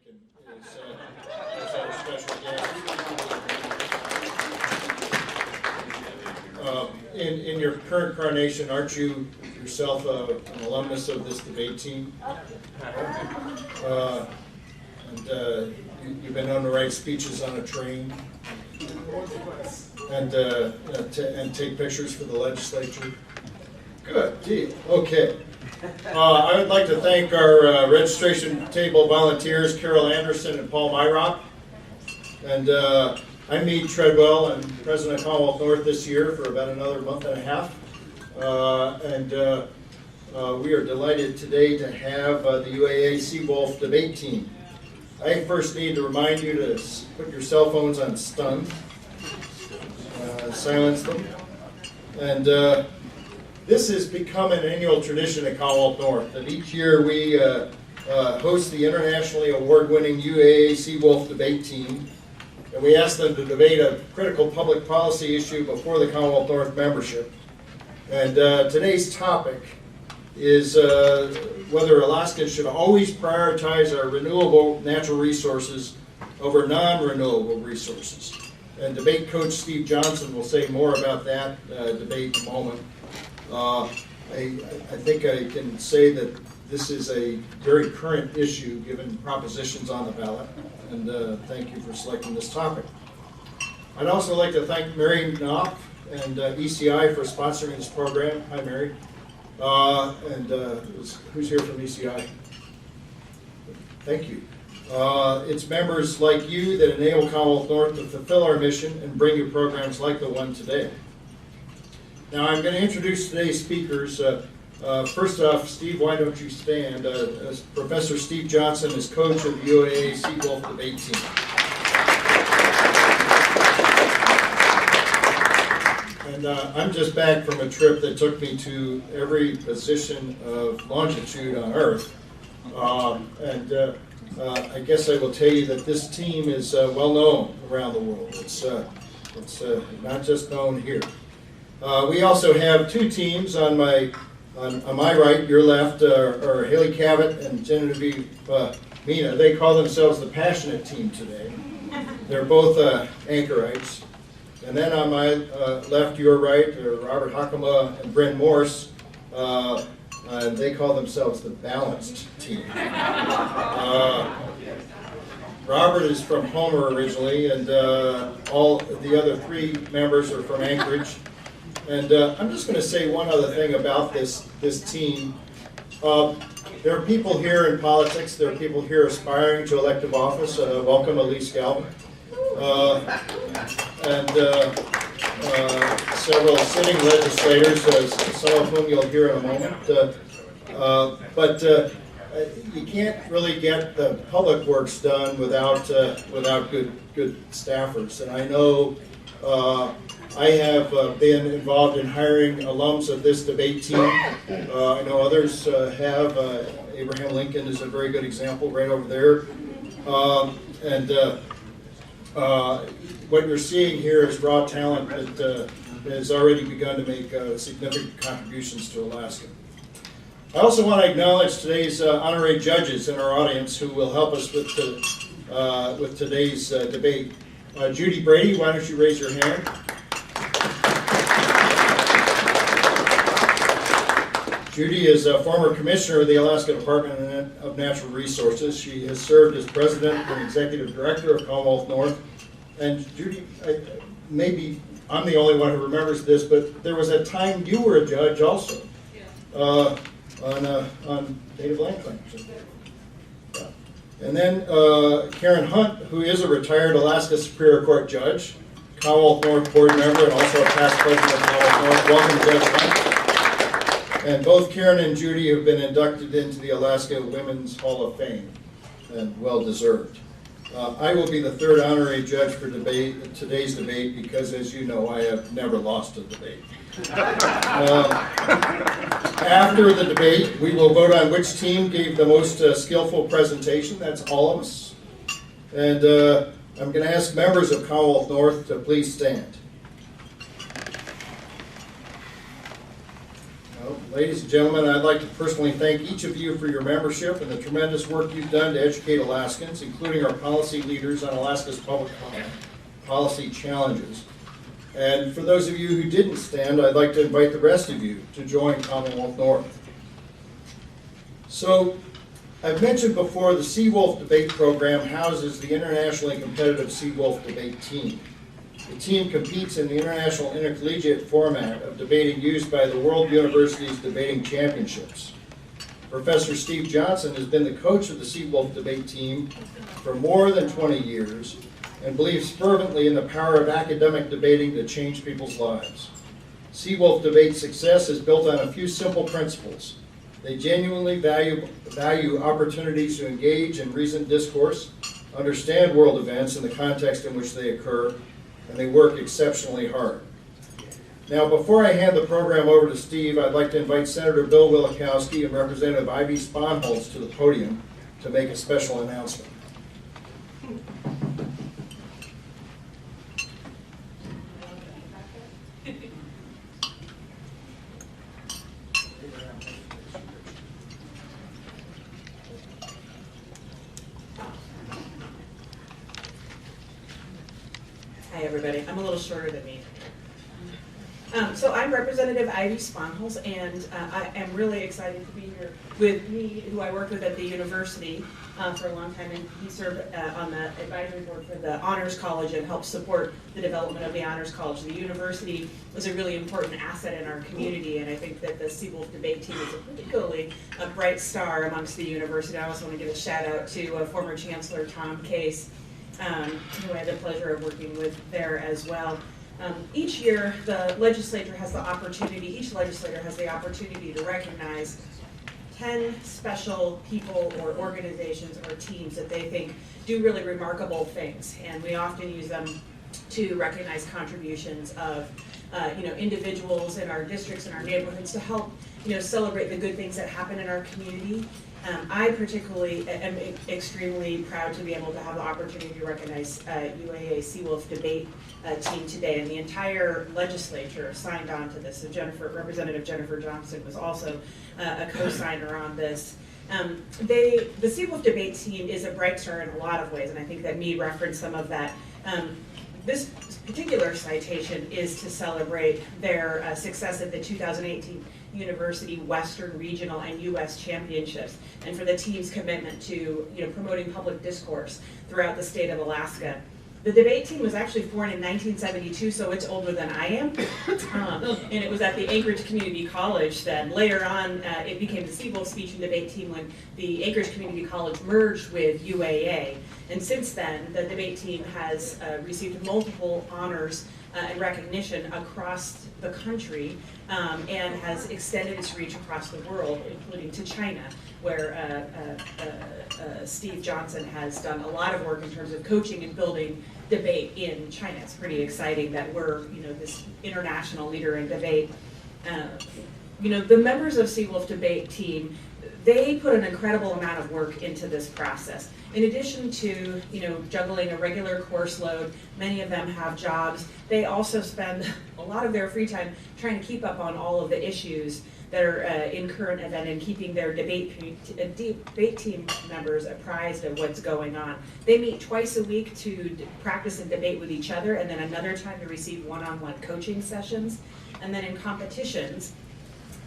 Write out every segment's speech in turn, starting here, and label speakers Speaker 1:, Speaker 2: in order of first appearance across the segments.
Speaker 1: Lincoln is our special guest. In your current incarnation, aren't you yourself an alumnus of this debate team? You've been known to write speeches on a train and take pictures for the legislature. Good deal. Okay. I would like to thank our registration table volunteers, Carol Anderson and Paul Myrock. And I'm Meade Treadwell. I'm president of Commonwealth North this year for about another month and a half. We are delighted today to have the UAA Seawolf debate team. I first need to remind you to put your cell phones on stun, silence them. And this has become an annual tradition at Commonwealth North, that each year we host the internationally award-winning UAA Seawolf debate team, and we ask them to debate a critical public policy issue before the Commonwealth North membership. And today's topic is whether Alaskans should always prioritize our renewable natural resources over non-renewable resources. And debate coach Steve Johnson will say more about that debate in a moment. I think I can say that this is a very current issue given propositions on the ballot, and thank you for selecting this topic. I'd also like to thank Mary Knopf and ECI for sponsoring this program. Hi, Mary. Who's here from ECI? Thank you. It's members like you that enable Commonwealth North to fulfill our mission and bring you programs like the one today. Now I'm going to introduce today's speakers. First off, Steve, why don't you stand? Professor Steve Johnson is coach of the UAA Seawolf debate team. And I'm just back from a trip that took me to every position of longitude on Earth. I guess I will tell you that this team is well known around the world. It's not just known here. We also have two teams on my right, your left, are Haley Cavett and Genevieve Mina. They call themselves the passionate team today. They're both anchorites. And then on my left, your right, are Robert Hakama and Bryn Morse. They call themselves the balanced team. Robert is from Homer originally, and all the other three members are from Anchorage. And I'm just going to say one other thing about this team. There are people here in politics. There are people here aspiring to elective office. Welcome, Elise Galvin. Several sitting legislators, some of whom you'll hear in a moment. But you can't really get the public works done without good staffers. And I know I have been involved in hiring alums of this debate team. I know others have. Abraham Lincoln is a very good example right over there. What you're seeing here is raw talent that has already begun to make significant contributions to Alaska. I also want to acknowledge today's honorary judges in our audience who will help us with today's debate. Judy Brady, why don't you raise your hand? Judy is a former commissioner of the Alaska Department of Natural Resources. She has served as president and executive director of Commonwealth North. And Judy, maybe I'm the only one who remembers this, but there was a time you were a judge also on native land claims. Yeah. And then Karen Hunt, who is a retired Alaska Superior Court judge, Commonwealth North board member, and also a past president of Commonwealth North. Welcome, Judge Hunt. And both Karen and Judy have been inducted into the Alaska Women's Hall of Fame, and well deserved. I will be the third honorary judge for today's debate because, as you know, I have never lost a debate. After the debate, we will vote on which team gave the most skillful presentation. That's all of us. And I'm going to ask members of Commonwealth North to please stand. Ladies and gentlemen, I'd like to personally thank each of you for your membership and the tremendous work you've done to educate Alaskans, including our policy leaders on Alaska's public policy challenges. And for those of you who didn't stand, I'd like to invite the rest of you to join Commonwealth North. So, I've mentioned before the Seawolf debate program houses the internationally competitive Seawolf debate team. The team competes in the international intercollegiate format of debating used by the World Universities Debating Championships. Professor Steve Johnson has been the coach of the Seawolf debate team for more than 20 years and believes fervently in the power of academic debating to change people's lives. Seawolf debate success is built on a few simple principles. They genuinely value opportunities to engage in reasoned discourse, understand world events in the context in which they occur, and they work exceptionally hard. Now, before I hand the program over to Steve, I'd like to invite Senator Bill Wielechowski and Representative Ivy Sponholz to the podium to make a special announcement.
Speaker 2: Hi everybody, I'm a little shorter than me. So I'm Representative Ivy Sponholz, and I am really excited to be here with me, who I worked with at the university for a long time, and he served on the advisory board for the Honors College and helped support the development of the Honors College. The university was a really important asset in our community, and I think that the Seawolf debate team is a particularly bright star amongst the university. I also want to give a shout out to former Chancellor Tom Case, who I had the pleasure of working with there as well. Each year, the legislature has the opportunity, each legislator has the opportunity to recognize 10 special people or organizations or teams that they think do really remarkable things. And we often use them to recognize contributions of individuals in our districts and our neighborhoods to help celebrate the good things that happen in our community. I particularly am extremely proud to be able to have the opportunity to recognize UAA Seawolf debate team today, and the entire legislature signed on to this. So Representative Jennifer Johnson was also a co-signer on this. The Seawolf debate team is a bright star in a lot of ways, and I think that Meade referenced some of that. This particular citation is to celebrate their success at the 2018 University Western Regional and U.S. Championships, and for the team's commitment to promoting public discourse throughout the state of Alaska. The debate team was actually formed in 1972, so it's older than I am, and it was at the Anchorage Community College then. Later on, it became the Seawolf Speech and Debate Team when the Anchorage Community College merged with UAA, and since then, the debate team has received multiple honors and recognition across the country, and has extended its reach across the world, including to China, where Steve Johnson has done a lot of work in terms of coaching and building debate in China. It's pretty exciting that we're this international leader in debate. The members of Seawolf debate team, they put an incredible amount of work into this process. In addition to juggling a regular course load, many of them have jobs. They also spend a lot of their free time trying to keep up on all of the issues that are in current event and keeping their debate team members apprised of what's going on. They meet twice a week to practice and debate with each other, and then another time to receive one-on-one coaching sessions. And then in competitions,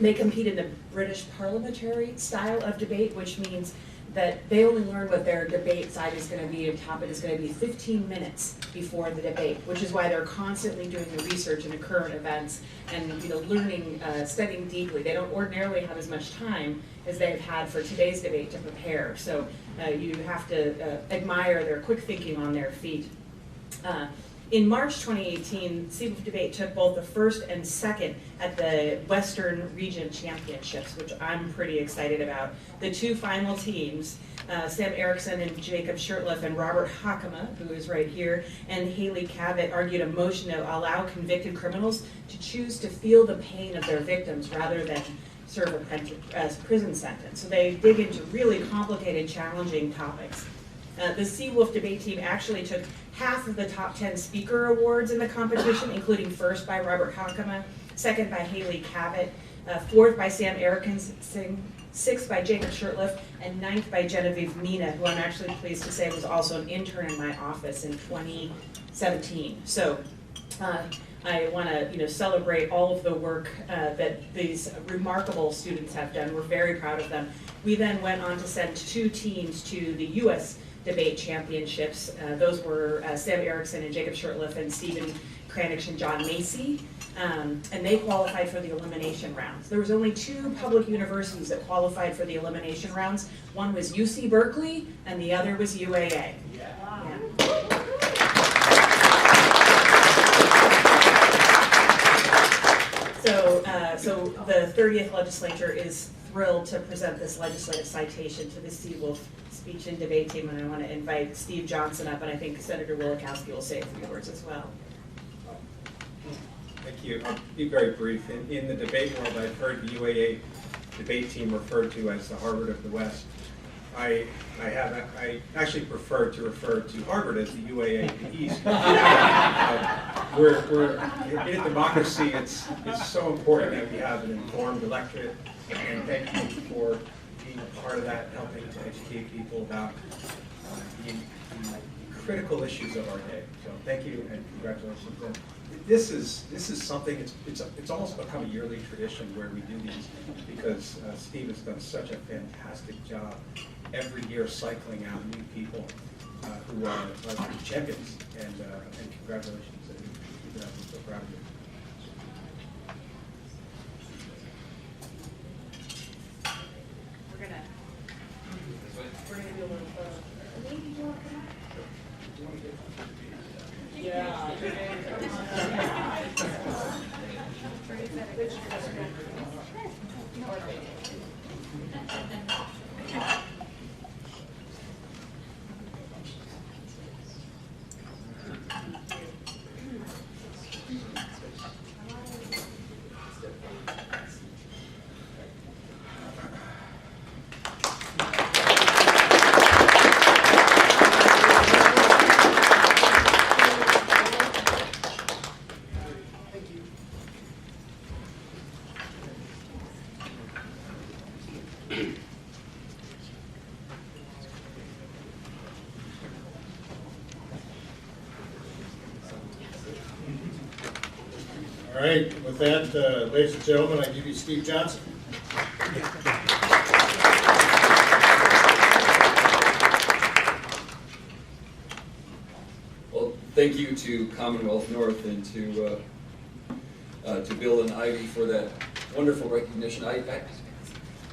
Speaker 2: they compete in the British parliamentary style of debate, which means that they only learn what their debate side is going to be, and topic is going to be 15 minutes before the debate, which is why they're constantly doing the research into current events and learning, studying deeply. They don't ordinarily have as much time as they've had for today's debate to prepare. So you have to admire their quick thinking on their feet. In March 2018, Seawolf Debate took both the first and second at the Western Region Championships, which I'm pretty excited about. The two final teams, Sam Erickson and Jacob Shurtleff and Robert Hakama, who is right here, and Haley Cavett argued a motion to allow convicted criminals to choose to feel the pain of their victims rather than serve a prison sentence. So they dig into really complicated, challenging topics. The Seawolf debate team actually took half of the top 10 speaker awards in the competition, including first by Robert Hakama, second by Haley Cavett, 4th by Sam Erickson, 6th by Jacob Shurtleff, and 9th by Genevieve Mina, who I'm actually pleased to say was also an intern in my office in 2017. So I want to celebrate all of the work that these remarkable students have done. We're very proud of them. We then went on to send 2 teams to the U.S. debate championships. Those were Sam Erickson and Jacob Shurtleff and Stephen Kranich and John Macy. And they qualified for the elimination rounds. There was only 2 public universities that qualified for the elimination rounds. One was UC Berkeley, and the other was UAA. Yeah. So the 30th legislature is thrilled to present this legislative citation to the Seawolf speech and debate team, and I want to invite Steve Johnson up, and I think Senator Wielechowski will say a few words as well.
Speaker 3: Thank you. I'll be very brief. In the debate world, I've heard the UAA debate team referred to as the Harvard of the West. I actually prefer to refer to Harvard as the UAA of the East. We're in a democracy. It's so important that we have an informed electorate, and thank you for being a part of that, helping to educate people about the critical issues of our day. So thank you and congratulations. And this is something. It's almost become a yearly tradition where we do these because Steve has done such a fantastic job every year cycling out new people who are champions. And congratulations. And I'm so proud of you.
Speaker 2: We're gonna do a little photo. Yeah.
Speaker 1: All right, with that, ladies and gentlemen, I give you Steve Johnson.
Speaker 4: Well, thank you to Commonwealth North and to Bill and Ivy for that wonderful recognition.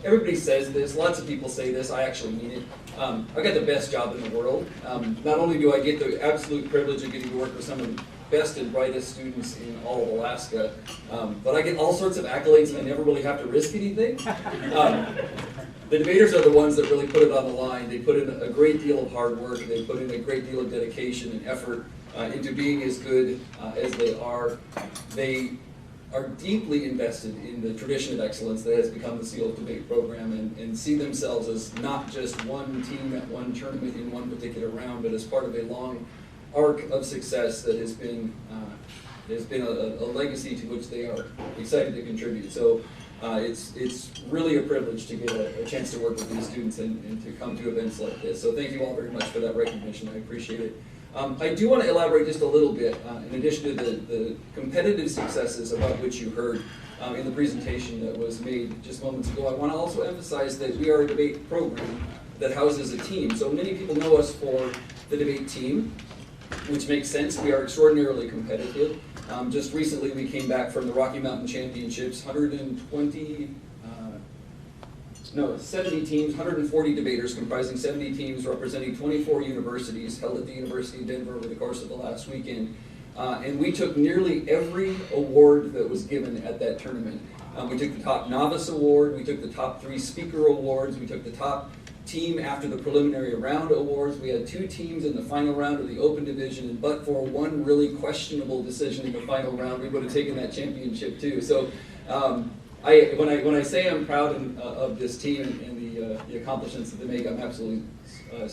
Speaker 4: Everybody says this, lots of people say this, I actually mean it. I got the best job in the world. Not only do I get the absolute privilege of getting to work with some of the best and brightest students in all of Alaska, but I get all sorts of accolades and I never really have to risk anything. The debaters are the ones that really put it on the line. They put in a great deal of hard work, they put in a great deal of dedication and effort into being as good as they are. They are deeply invested in the tradition of excellence that has become the Seawolf debate program and see themselves as not just one team at one tournament in one particular round, but as part of a long arc of success that has been a legacy to which they are excited to contribute. So it's really a privilege to get a chance to work with these students and to come to events like this. So thank you all very much for that recognition. I appreciate it. I do want to elaborate just a little bit, in addition to the competitive successes about which you heard in the presentation that was made just moments ago. I want to also emphasize that we are a debate program that houses a team. So many people know us for the debate team, which makes sense. We are extraordinarily competitive. Just recently we came back from the Rocky Mountain Championships, 70 teams, 140 debaters comprising 70 teams representing 24 universities held at the University of Denver over the course of the last weekend. And we took nearly every award that was given at that tournament. We took the top novice award, we took the top 3 speaker awards, we took the top team after the preliminary round awards. We had 2 teams in the final round of the open division, and but for one really questionable decision in the final round, we would have taken that championship too. So when I say I'm proud of this team and the accomplishments that they make, I'm absolutely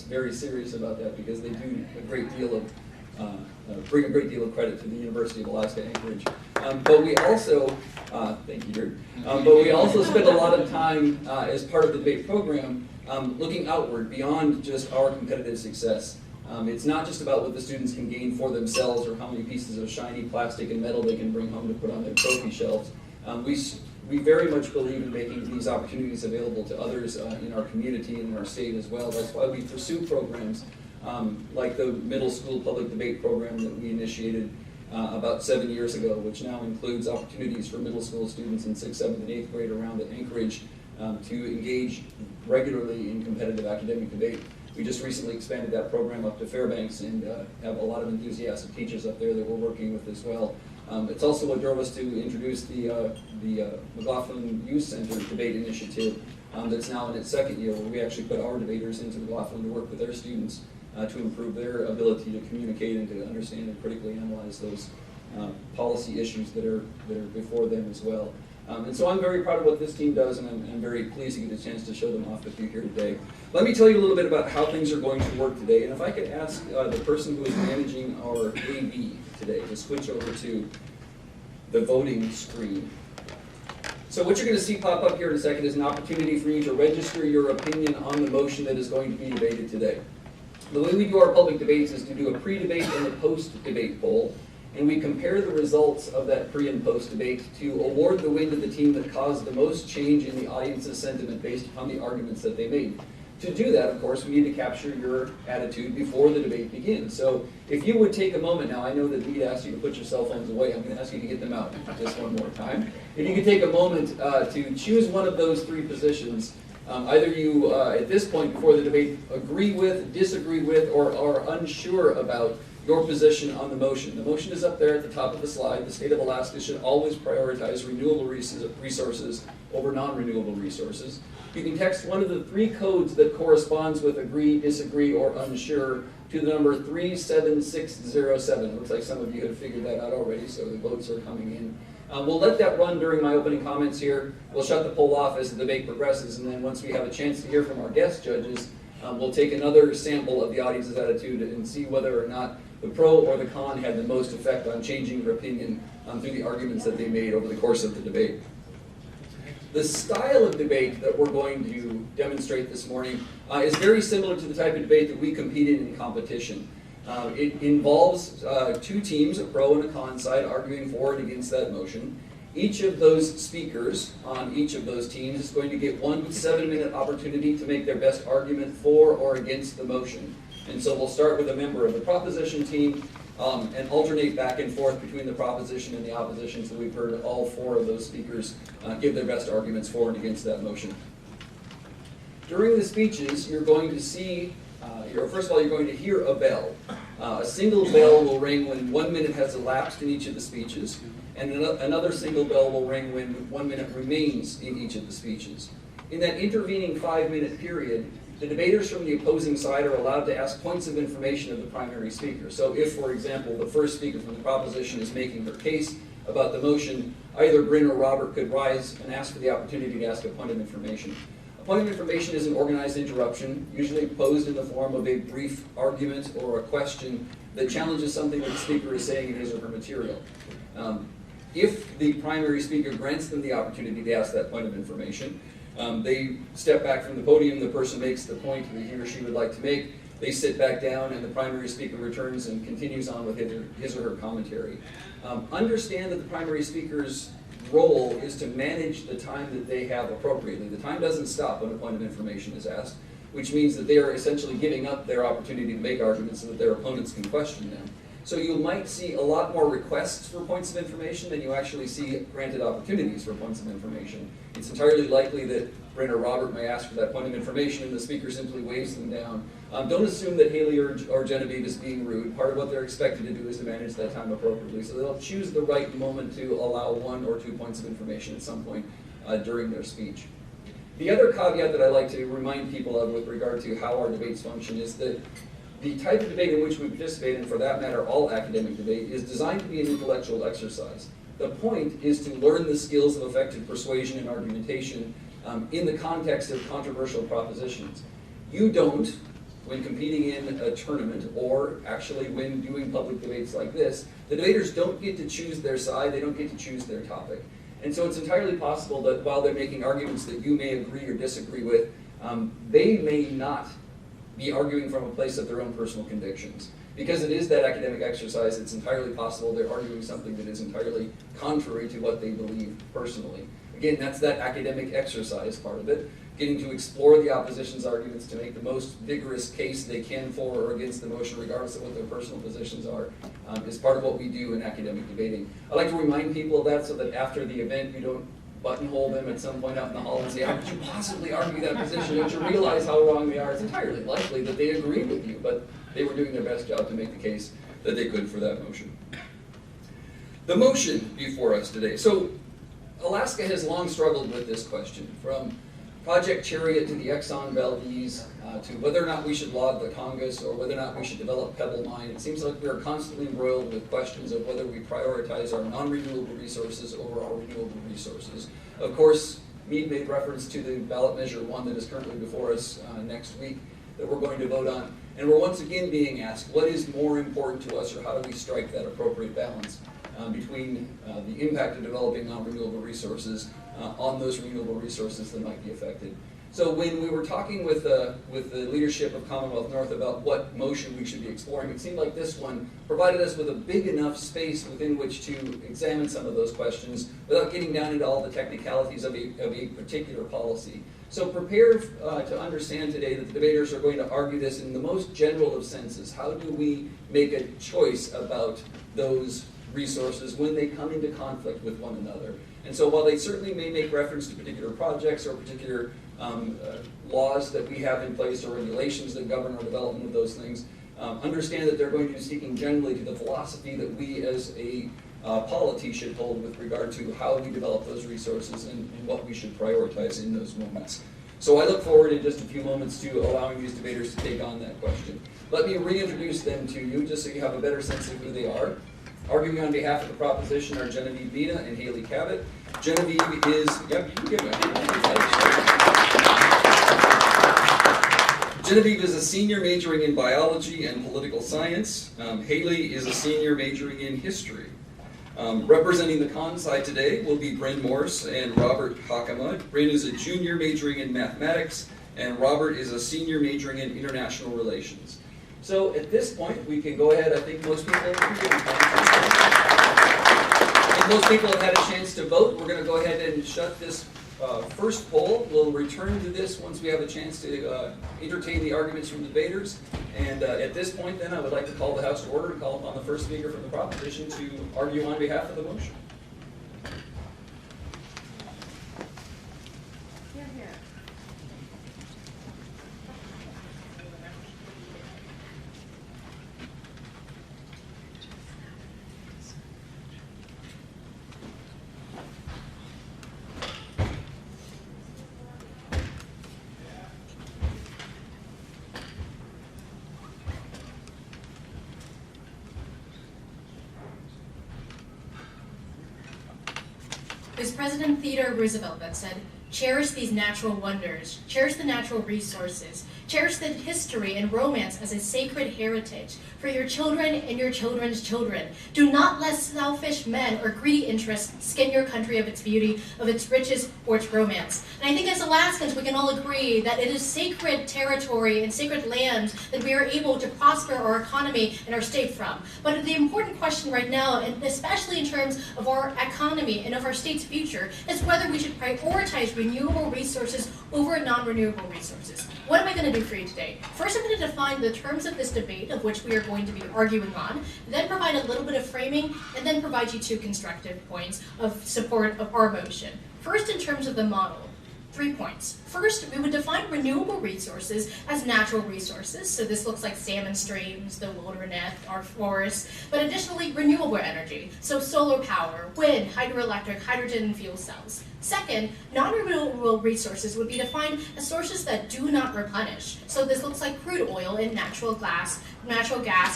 Speaker 4: very serious about that because they do a great deal of bring a great deal of credit to the University of Alaska Anchorage. But we also, thank you, Drew. But we also spend a lot of time as part of the debate program looking outward beyond just our competitive success. It's not just about what the students can gain for themselves or how many pieces of shiny plastic and metal they can bring home to put on their trophy shelves. We very much believe in making these opportunities available to others in our community and in our state as well. That's why we pursue programs like the middle school public debate program that we initiated about 7 years ago, which now includes opportunities for middle school students in 6th, 7th, and 8th grade around Anchorage to engage regularly in competitive academic debate. We just recently expanded that program up to Fairbanks and have a lot of enthusiastic teachers up there that we're working with as well. It's also what drove us to introduce the McLaughlin Youth Center debate initiative that's now in its 2nd year, where we actually put our debaters into McLaughlin to work with their students to improve their ability to communicate and to understand and critically analyze those policy issues that are before them as well. And so I'm very proud of what this team does, and I'm very pleased to get a chance to show them off with you here today. Let me tell you a little bit about how things are going to work today, and if I could ask the person who is managing our AV today to switch over to the voting screen. So what you're going to see pop up here in a second is an opportunity for you to register your opinion on the motion that is going to be debated today. The way we do our public debates is to do a pre-debate and a post-debate poll, and we compare the results of that pre- and post-debate to award the win to the team that caused the most change in the audience's sentiment based upon the arguments that they made. To do that, of course, we need to capture your attitude before the debate begins. So if you would take a moment now, I know that Reed asked you to put your cell phones away. I'm going to ask you to get them out just one more time. If you could take a moment to choose one of those 3 positions. Either you, at this point before the debate, agree with, disagree with, or are unsure about your position on the motion. The motion is up there at the top of the slide. The state of Alaska should always prioritize renewable resources over non-renewable resources. You can text one of the 3 codes that corresponds with agree, disagree, or unsure to the number 37607. It looks like some of you have figured that out already, so the votes are coming in. We'll let that run during my opening comments here. We'll shut the poll off as the debate progresses, and then once we have a chance to hear from our guest judges, we'll take another sample of the audience's attitude and see whether or not the pro or the con had the most effect on changing your opinion through the arguments that they made over the course of the debate. The style of debate that we're going to demonstrate this morning is very similar to the type of debate that we compete in competition. It involves 2 teams, a pro and a con side, arguing for and against that motion. Each of those speakers on each of those teams is going to get 1 7-minute opportunity to make their best argument for or against the motion. And so we'll start with a member of the proposition team and alternate back and forth between the proposition and the opposition, so we've heard all 4 of those speakers give their best arguments for and against that motion. During the speeches, you're going to see, first of all, you're going to hear a bell. A single bell will ring when 1 minute has elapsed in each of the speeches, and another single bell will ring when 1 minute remains in each of the speeches. In that intervening 5-minute period, the debaters from the opposing side are allowed to ask points of information of the primary speaker. So if, for example, the first speaker from the proposition is making her case about the motion, either Bryn or Robert could rise and ask for the opportunity to ask a point of information. A point of information is an organized interruption, usually posed in the form of a brief argument or a question that challenges something that the speaker is saying in his or her material. If the primary speaker grants them the opportunity to ask that point of information, they step back from the podium, the person makes the point that he or she would like to make, they sit back down, and the primary speaker returns and continues on with his or her commentary. Understand that the primary speaker's role is to manage the time that they have appropriately. The time doesn't stop when a point of information is asked, which means that they are essentially giving up their opportunity to make arguments so that their opponents can question them. So you might see a lot more requests for points of information than you actually see granted opportunities for points of information. It's entirely likely that Bryn or Robert may ask for that point of information and the speaker simply waves them down. Don't assume that Haley or Genevieve is being rude. Part of what they're expected to do is to manage that time appropriately. So they'll choose the right moment to allow 1 or 2 points of information at some point during their speech. The other caveat that I like to remind people of with regard to how our debates function is that the type of debate in which we participate, and for that matter all academic debate, is designed to be an intellectual exercise. The point is to learn the skills of effective persuasion and argumentation in the context of controversial propositions. You don't, when competing in a tournament, or actually when doing public debates like this, the debaters don't get to choose their side, they don't get to choose their topic. And so it's entirely possible that while they're making arguments that you may agree or disagree with, they may not be arguing from a place of their own personal convictions. Because it is that academic exercise, it's entirely possible they're arguing something that is entirely contrary to what they believe personally. Again, that's that academic exercise part of it, getting to explore the opposition's arguments to make the most vigorous case they can for or against the motion, regardless of what their personal positions are, is part of what we do in academic debating. I like to remind people of that so that after the event you don't buttonhole them at some point out in the hall and say, how could you possibly argue that position? Don't you realize how wrong they are? It's entirely likely that they agree with you, but they were doing their best job to make the case that they could for that motion. The motion before us today. So Alaska has long struggled with this question, from Project Chariot to the Exxon Valdez, to whether or not we should log the Congress or whether or not we should develop Pebble Mine. It seems like we are constantly embroiled with questions of whether we prioritize our non-renewable resources over our renewable resources. Of course, Meade made reference to the ballot measure 1 that is currently before us next week that we're going to vote on. And we're once again being asked, what is more important to us, or how do we strike that appropriate balance between the impact of developing non-renewable resources on those renewable resources that might be affected. So when we were talking with the leadership of Commonwealth North about what motion we should be exploring, it seemed like this one provided us with a big enough space within which to examine some of those questions without getting down into all the technicalities of a particular policy. So prepare to understand today that the debaters are going to argue this in the most general of senses. How do we make a choice about those resources when they come into conflict with one another? And so while they certainly may make reference to particular projects or particular laws that we have in place or regulations that govern our development of those things, understand that they're going to be speaking generally to the philosophy that we as a polity should hold with regard to how we develop those resources and what we should prioritize in those moments. So I look forward in just a few moments to allowing these debaters to take on that question. Let me reintroduce them to you just so you have a better sense of who they are. Arguing on behalf of the proposition are Genevieve Vita and Haley Cabot. Genevieve is, Genevieve is a senior majoring in biology and political science. Haley is a senior majoring in history. Representing the con side today will be Bryn Morse and Robert Hakama. Bryn is a junior majoring in mathematics, and Robert is a senior majoring in international relations. So at this point, we can go ahead. I think most people have had a chance to vote. We're going to go ahead and shut this first poll. We'll return to this once we have a chance to entertain the arguments from the debaters. And at this point, then, I would like to call the House to order and call upon the first speaker from the proposition to argue on behalf of the motion.
Speaker 5: It was President Theodore Roosevelt that said, "Cherish these natural wonders, cherish the natural resources, cherish the history and romance as a sacred heritage for your children and your children's children. Do not let selfish men or greedy interests skin your country of its beauty, of its riches, or its romance." And I think as Alaskans, we can all agree that it is sacred territory and sacred lands that we are able to prosper our economy and our state from. But the important question right now, and especially in terms of our economy and of our state's future, is whether we should prioritize renewable resources over non-renewable resources. What am I going to do for you today? First, I'm going to define the terms of this debate, of which we are going to be arguing on, then provide a little bit of framing, and then provide you 2 constructive points of support of our motion. First, in terms of the model, 3 points. First, we would define renewable resources as natural resources. So this looks like salmon streams, the wilderness, our forests, but additionally renewable energy. So solar power, wind, hydroelectric, hydrogen, and fuel cells. Second, non-renewable resources would be defined as sources that do not replenish. So this looks like crude oil and natural gas,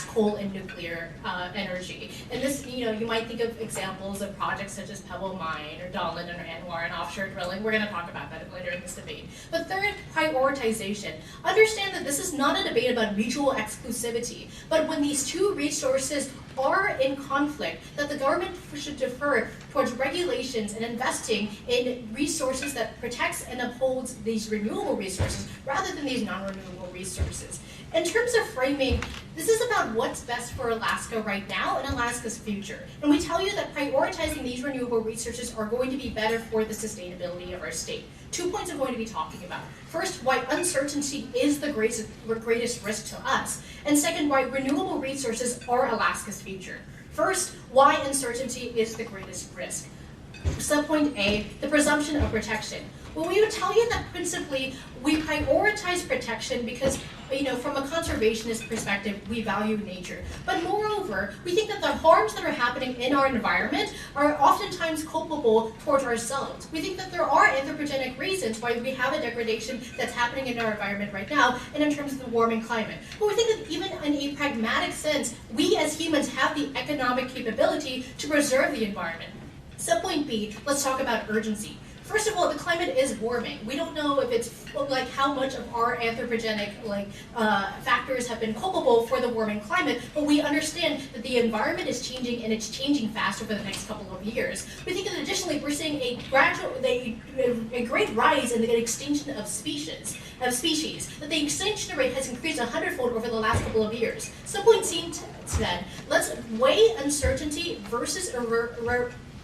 Speaker 5: coal, and nuclear energy. And this, you might think of examples of projects such as Pebble Mine or Donlin or Anwar and offshore drilling. We're going to talk about that later in this debate. But third, prioritization. Understand that this is not a debate about mutual exclusivity, but when these two resources are in conflict, that the government should defer towards regulations and investing in resources that protects and upholds these renewable resources rather than these non-renewable resources. In terms of framing, this is about what's best for Alaska right now and Alaska's future. And we tell you that prioritizing these renewable resources are going to be better for the sustainability of our state. 2 points I'm going to be talking about. First, why uncertainty is the greatest risk to us. And second, why renewable resources are Alaska's future. First, why uncertainty is the greatest risk. Subpoint A, the presumption of protection. Well, we would tell you that principally we prioritize protection because, from a conservationist perspective, we value nature. But moreover, we think that the harms that are happening in our environment are oftentimes culpable towards ourselves. We think that there are anthropogenic reasons why we have a degradation that's happening in our environment right now, and in terms of the warming climate. But we think that even in a pragmatic sense, we as humans have the economic capability to preserve the environment. Subpoint B, let's talk about urgency. First of all, the climate is warming. We don't know if it's how much of our anthropogenic factors have been culpable for the warming climate, but we understand that the environment is changing and it's changing fast over the next couple of years. We think that additionally we're seeing a great rise in the extinction of species. That the extinction rate has increased 100-fold over the last couple of years. Subpoint C then, let's weigh uncertainty versus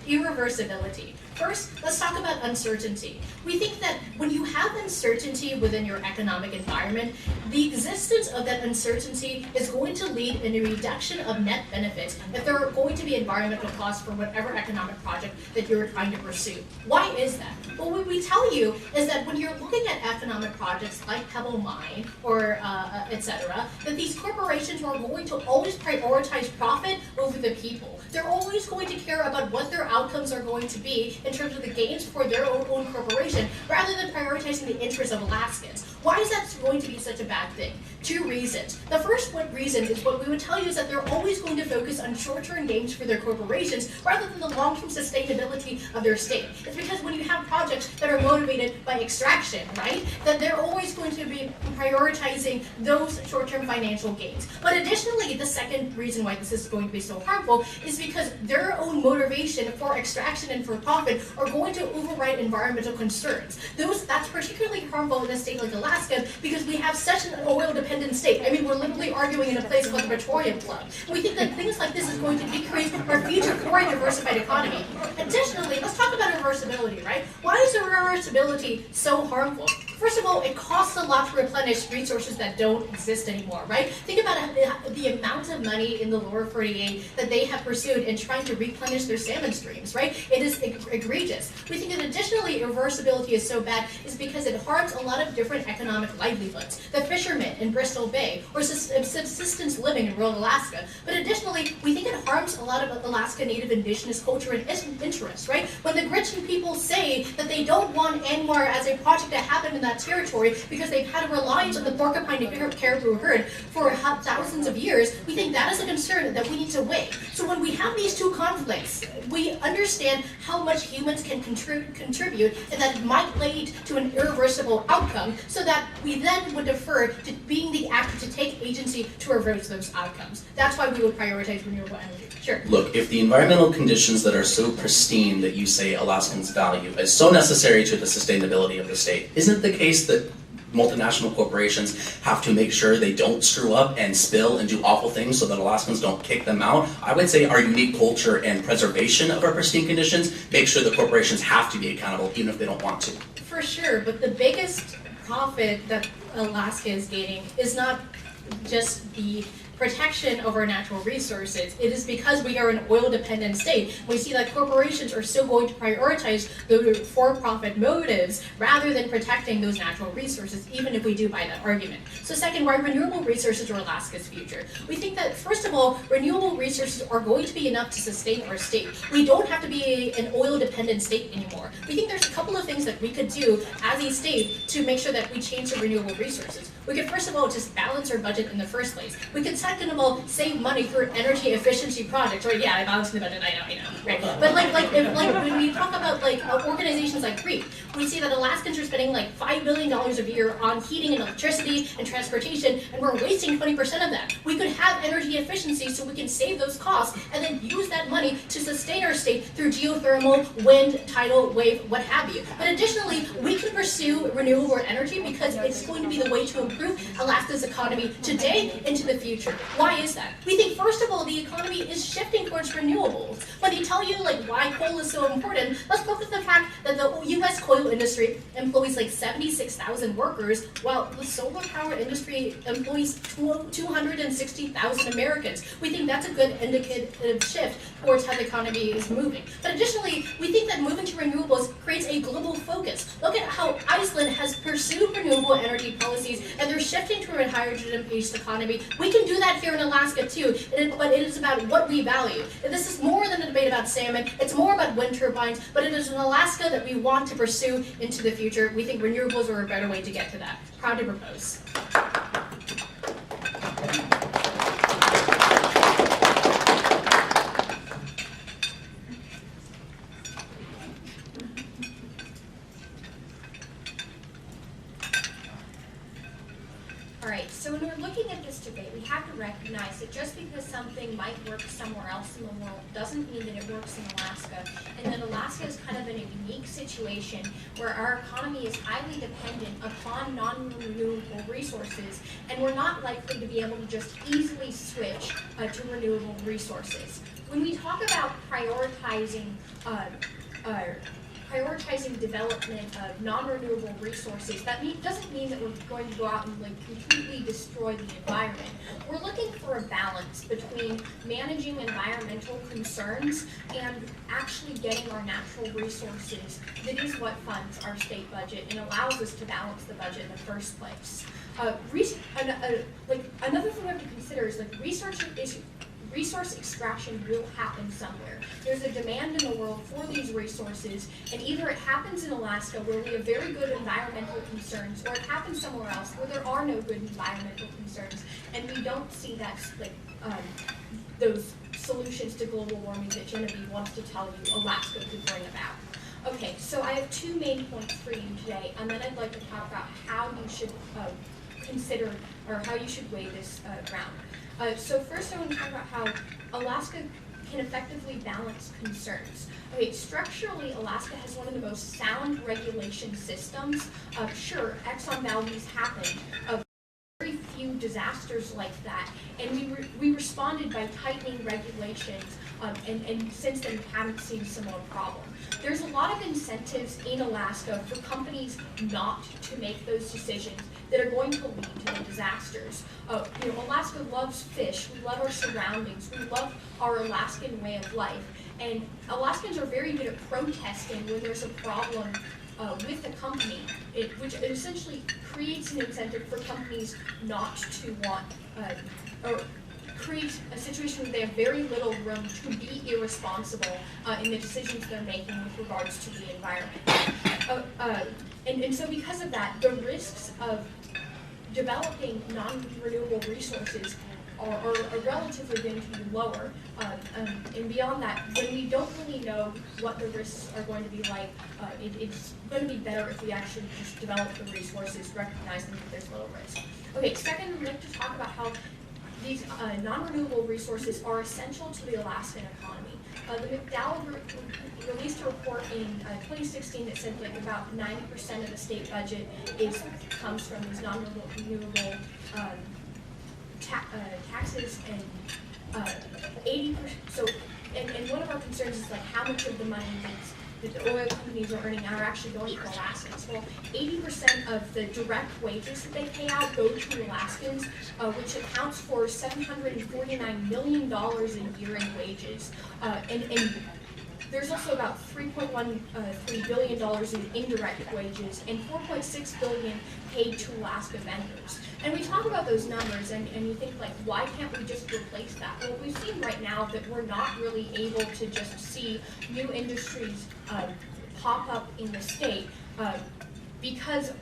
Speaker 5: irreversibility. First, let's talk about uncertainty. We think that when you have uncertainty within your economic environment, the existence of that uncertainty is going to lead in a reduction of net benefits if there are going to be environmental costs for whatever economic project that you're trying to pursue. Why is that? Well, what we tell you is that when you're looking at economic projects like Pebble Mine or etc., that these corporations are going to always prioritize profit over the people. They're always going to care about what their outcomes are going to be in terms of the gains for their own corporation, rather than prioritizing the interests of Alaskans. Why is that going to be such a bad thing? 2 reasons. The first reason is what we would tell you is that they're always going to focus on short-term gains for their corporations rather than the long-term sustainability of their state. It's because when you have projects that are motivated by extraction, right, that they're always going to be prioritizing those short-term financial gains. But additionally, the second reason why this is going to be so harmful is because their own motivation for extraction and for profit are going to override environmental concerns. That's particularly harmful in a state like Alaska because we have such an oil-dependent state. I mean, we're literally arguing in a place called the petroleum club. We think that things like this is going to decrease our future for a diversified economy. Additionally, let's talk about reversibility, right? Why is reversibility so harmful? First of all, it costs a lot to replenish resources that don't exist anymore, right? Think about the amount of money in the lower 48 that they have pursued in trying to replenish their salmon streams, right? It is egregious. We think that additionally, reversibility is so bad is because it harms a lot of different economic livelihoods. The fishermen in Bristol Bay, or subsistence living in rural Alaska. But additionally, we think it harms a lot of Alaska Native Indigenous culture and interests, right? When the Gritchen people say that they don't want ANWR as a project to happen in that territory because they've had a reliance on the porcupine caribou herd for thousands of years, we think that is a concern that we need to weigh. So when we have these two conflicts, we understand how much humans can contribute and that it might lead to an irreversible outcome, so that we then would defer to being the actor to take agency to reverse those outcomes. That's why we would prioritize renewable energy. Sure.
Speaker 6: Look, if the environmental conditions that are so pristine that you say Alaskans value is so necessary to the sustainability of the state, isn't it the case that multinational corporations have to make sure they don't screw up and spill and do awful things so that Alaskans don't kick them out? I would say our unique culture and preservation of our pristine conditions make sure the corporations have to be accountable even if they don't want to.
Speaker 5: For sure, but the biggest profit that Alaska is gaining is not just the protection of our natural resources. It is because we are an oil-dependent state. We see that corporations are still going to prioritize the for-profit motives rather than protecting those natural resources, even if we do buy that argument. So second, why renewable resources are Alaska's future? We think that, first of all, renewable resources are going to be enough to sustain our state. We don't have to be an oil-dependent state anymore. We think there's a couple of things that we could do as a state to make sure that we change the renewable resources. We could, first of all, just balance our budget in the first place. We could second of all save money through energy efficiency projects, right? Yeah, I balanced the budget, I know, right? But when we talk about organizations like GREEK, we see that Alaskans are spending like $5 billion a year on heating and electricity and transportation, and we're wasting 20% of that. We could have energy efficiency so we can save those costs and then use that money to sustain our state through geothermal, wind, tidal, wave, what have you. But additionally, we can pursue renewable energy because it's going to be the way to improve Alaska's economy today into the future. Why is that? We think, first of all, the economy is shifting towards renewables. When they tell you why coal is so important, let's focus on the fact that the U.S. coal industry employs 76,000 workers, while the solar power industry employs 260,000 Americans. We think that's a good indicative shift towards how the economy is moving. But additionally, we think that moving to renewables creates a global focus. Look at how Iceland has pursued renewable energy policies, and they're shifting to a hydrogen-based economy. We can do that here in Alaska too, but it is about what we value. And this is more than a debate about salmon, it's more about wind turbines, but it is an Alaska that we want to pursue into the future. We think renewables are a better way to get to that. Proud to propose.
Speaker 7: Alright, so when we're looking at this debate, we have to recognize that just because something might work somewhere else in the world doesn't mean that it works in Alaska, and that Alaska is kind of in a unique situation where our economy is highly dependent upon non-renewable resources, and we're not likely to be able to just easily switch to renewable resources. When we talk about prioritizing development of non-renewable resources, that doesn't mean that we're going to go out and completely destroy the environment. We're looking for a balance between managing environmental concerns and actually getting our natural resources. That is what funds our state budget and allows us to balance the budget in the first place. Another thing we have to consider is resource extraction will happen somewhere. There's a demand in the world for these resources, and either it happens in Alaska where we have very good environmental concerns, or it happens somewhere else where there are no good environmental concerns, and we don't see that those solutions to global warming that Genevieve wants to tell you Alaska could bring about. Okay, so I have two main points for you today, and then I'd like to talk about how you should consider, or how you should weigh this round. So first I want to talk about how Alaska can effectively balance concerns. Okay, structurally, Alaska has one of the most sound regulation systems. Sure, Exxon Valdez happened. Very few disasters like that, and we responded by tightening regulations, and since then we haven't seen a similar problem. There's a lot of incentives in Alaska for companies not to make those decisions that are going to lead to the disasters. Alaska loves fish, we love our surroundings, we love our Alaskan way of life, and Alaskans are very good at protesting when there's a problem with the company, which essentially creates an incentive for companies not to want, or create a situation where they have very little room to be irresponsible in the decisions they're making with regards to the environment. And so because of that, the risks of developing non-renewable resources are relatively going to be lower. And beyond that, when we don't really know what the risks are going to be like, it's going to be better if we actually just develop the resources, recognizing that there's little risk. Okay, second, we'd like to talk about how these non-renewable resources are essential to the Alaskan economy. The McDowell Group released a report in 2016 that said about 90% of the state budget comes from these non-renewable taxes, and 80%. So, and one of our concerns is how much of the money that the oil companies are earning are actually going to Alaskans. Well, 80% of the direct wages that they pay out go to Alaskans, which accounts for $749 million a year in wages. And there's also about $3.13 billion in indirect wages and $4.6 billion paid to Alaska vendors. And we talk about those numbers, and you think, why can't we just replace that? Well, we've seen right now that we're not really able to just see new industries pop up in the state because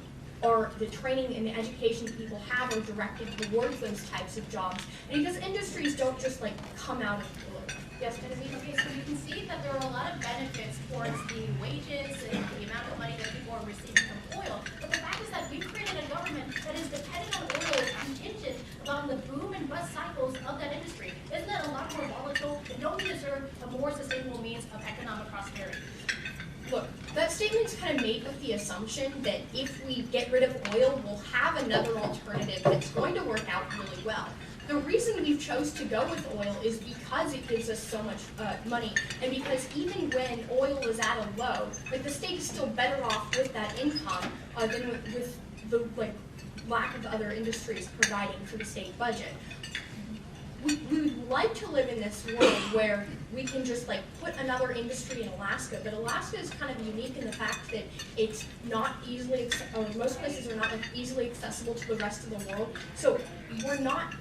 Speaker 7: the training and the education people have are directed towards those types of jobs. And because industries don't just like come out of the blue. Yes, Genevieve?
Speaker 5: Okay, so you can see that there are a lot of benefits towards the wages and the amount of money that people are receiving from oil. But the fact is that we've created a government that is dependent on oil, is contingent upon the boom and bust cycles of that industry. Isn't that a lot more volatile? And don't we deserve a more sustainable means of economic prosperity?
Speaker 7: Look, that statement's kind of made with the assumption that if we get rid of oil, we'll have another alternative that's going to work out really well. The reason we've chose to go with oil is because it gives us so much money, and because even when oil is at a low, like the state is still better off with that income than with the lack of other industries providing for the state budget. We would like to live in this world where we can just put another industry in Alaska, but Alaska is kind of unique in the fact that it's not easily, or most places are not easily accessible to the rest of the world. So we're not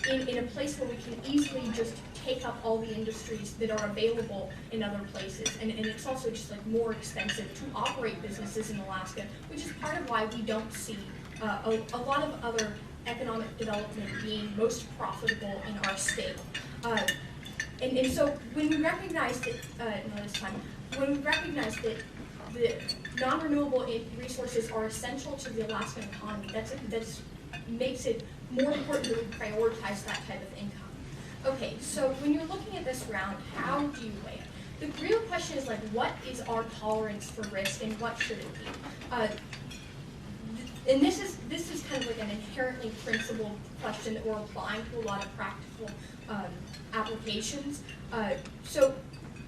Speaker 7: in a place where we can easily just take up all the industries that are available in other places. And it's also just more expensive to operate businesses in Alaska, which is part of why we don't see a lot of other economic development being most profitable in our state. And so when we recognize that, when we recognize that the non-renewable resources are essential to the Alaskan economy, that's makes it more important that we prioritize that type of income. Okay, so when you're looking at this round, how do you weigh it? The real question is what is our tolerance for risk and what should it be? And this is kind of an inherently principled question that we're applying to a lot of practical applications. So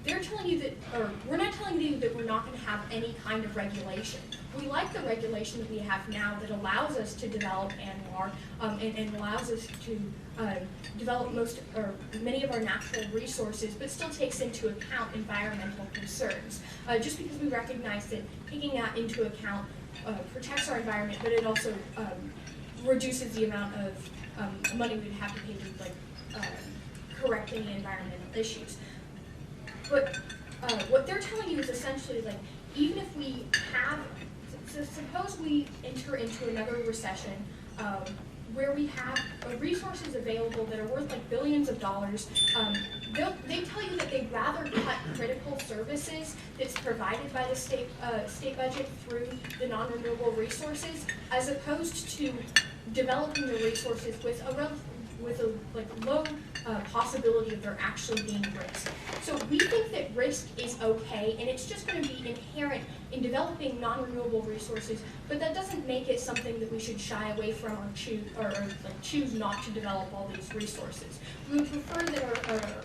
Speaker 7: they're telling you that, or we're not telling you that we're not going to have any kind of regulation. We like the regulation that we have now that allows us to develop ANWR and allows us to develop many of our natural resources, but still takes into account environmental concerns. Just because we recognize that taking that into account protects our environment, but it also reduces the amount of money we'd have to pay to correct any environmental issues. But what they're telling you is essentially even if we have, so suppose we enter into another recession where we have resources available that are worth billions of dollars, they tell you that they'd rather cut critical services that's provided by the state budget through the non-renewable resources, as opposed to developing the resources with a low possibility of there actually being risk. So we think that risk is okay, and it's just going to be inherent in developing non-renewable resources, but that doesn't make it something that we should shy away from or choose not to develop all these resources. We would prefer that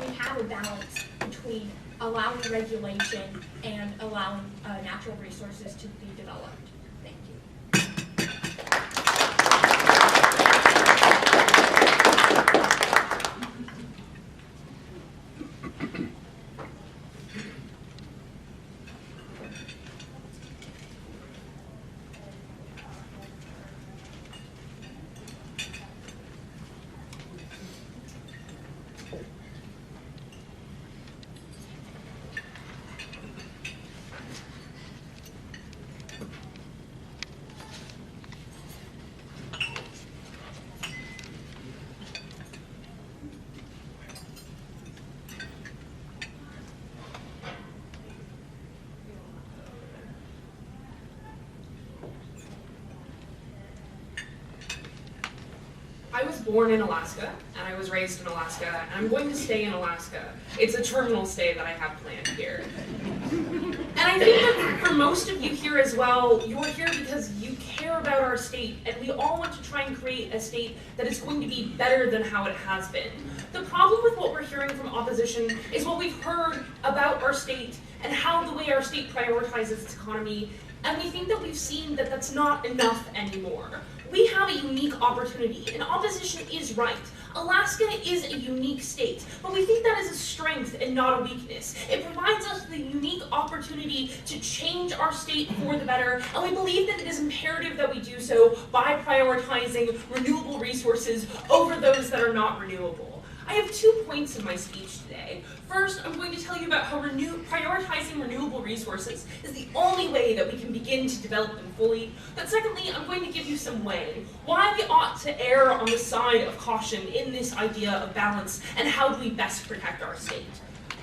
Speaker 7: we have a balance between allowing regulation and allowing natural resources to be developed. Thank you.
Speaker 8: I was born in Alaska, and I was raised in Alaska, and I'm going to stay in Alaska. It's a terminal stay that I have planned here. And I think that for most of you here as well, you're here because you care about our state, and we all want to try and create a state that is going to be better than how it has been. The problem with what we're hearing from opposition is what we've heard about our state and how the way our state prioritizes its economy, and we think that we've seen that that's not enough anymore. We have a unique opportunity, and opposition is right. Alaska is a unique state, but we think that is a strength and not a weakness. It provides us the unique opportunity to change our state for the better, and we believe that it is imperative that we do so by prioritizing renewable resources over those that are not renewable. I have 2 points in my speech today. First, I'm going to tell you about how prioritizing renewable resources is the only way that we can begin to develop them fully. But secondly, I'm going to give you some way why we ought to err on the side of caution in this idea of balance and how do we best protect our state.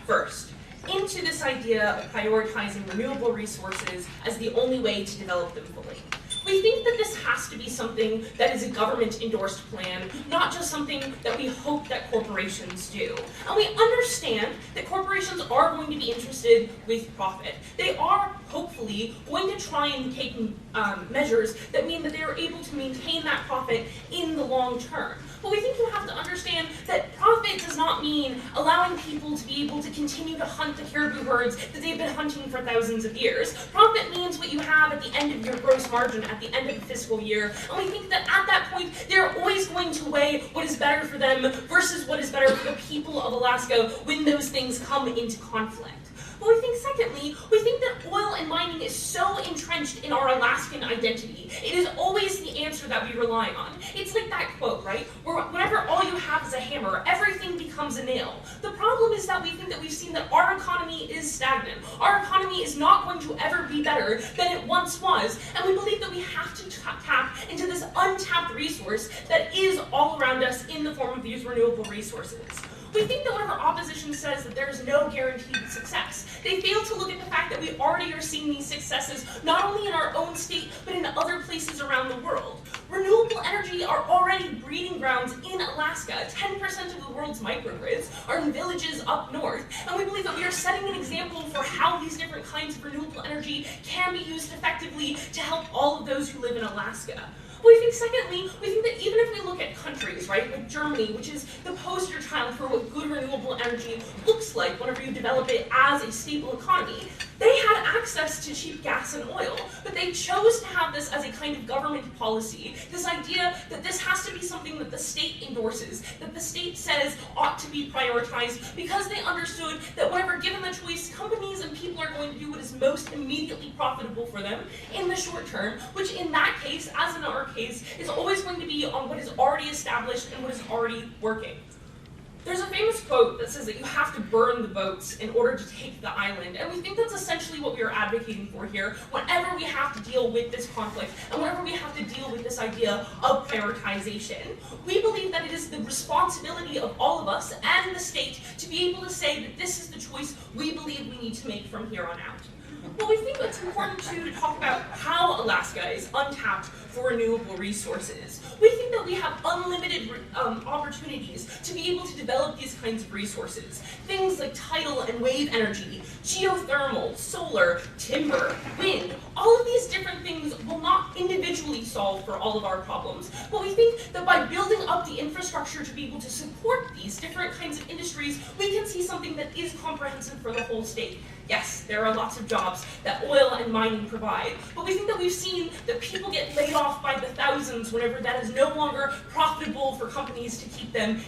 Speaker 8: First, into this idea of prioritizing renewable resources as the only way to develop them fully. We think that this has to be something that is a government-endorsed plan, not just something that we hope that corporations do. And we understand that corporations are going to be interested with profit. They are, hopefully, going to try and take measures that mean that they are able to maintain that profit in the long term. But we think you have to understand that profit does not mean allowing people to be able to continue to hunt the caribou herds that they've been hunting for thousands of years. Profit means what you have at the end of your gross margin at the end of the fiscal year. And we think that at that point, they're always going to weigh what is better for them versus what is better for the people of Alaska when those things come into conflict. But we think secondly, we think that oil and mining is so entrenched in our Alaskan identity. It is always the answer that we rely on. It's like that quote, right? Where whenever all you have is a hammer, everything becomes a nail. The problem is that we think that we've seen that our economy is stagnant. Our economy is not going to ever be better than it once was, and we believe that we have to tap into this untapped resource that is all around us in the form of these renewable resources. We think that whenever opposition says that there is no guaranteed success, they fail to look at the fact that we already are seeing these successes not only in our own state, but in other places around the world. Renewable energy are already breeding grounds in Alaska. 10% of the world's microgrids are in villages up north, and we believe that we are setting an example for how these different kinds of renewable energy can be used effectively to help all of those who live in Alaska. But we think secondly, we think that even if we look at countries, right, like Germany, which is the poster child for what good renewable energy looks like whenever you develop it as a stable economy, they had access to cheap gas and oil, but they chose to have this as a kind of government policy, this idea that this has to be something that the state endorses, that the state says ought to be prioritized, because they understood that whenever given the choice, companies and people are going to do what is most immediately profitable for them in the short term, which in that case, as in our case, is always going to be on what is already established and what is already working. There's a famous quote that says that you have to burn the boats in order to take the island, and we think that's essentially what we are advocating for here whenever we have to deal with this conflict and whenever we have to deal with this idea of prioritization. We believe that it is the responsibility of all of us and the state to be able to say that this is the choice we believe we need to make from here on out. But we think it's important too to talk about how Alaska is untapped for renewable resources. We think that we have unlimited opportunities to be able to develop these kinds of resources. Things like tidal and wave energy, geothermal, solar, timber, wind, all of these different things will not individually solve for all of our problems. But we think that by building up the infrastructure to be able to support these different kinds of industries, we can see something that is comprehensive for the whole state. Yes, there are lots of jobs that oil and mining provide, but we think that we've seen that people get laid off by the thousands whenever that is no longer profitable for companies to keep them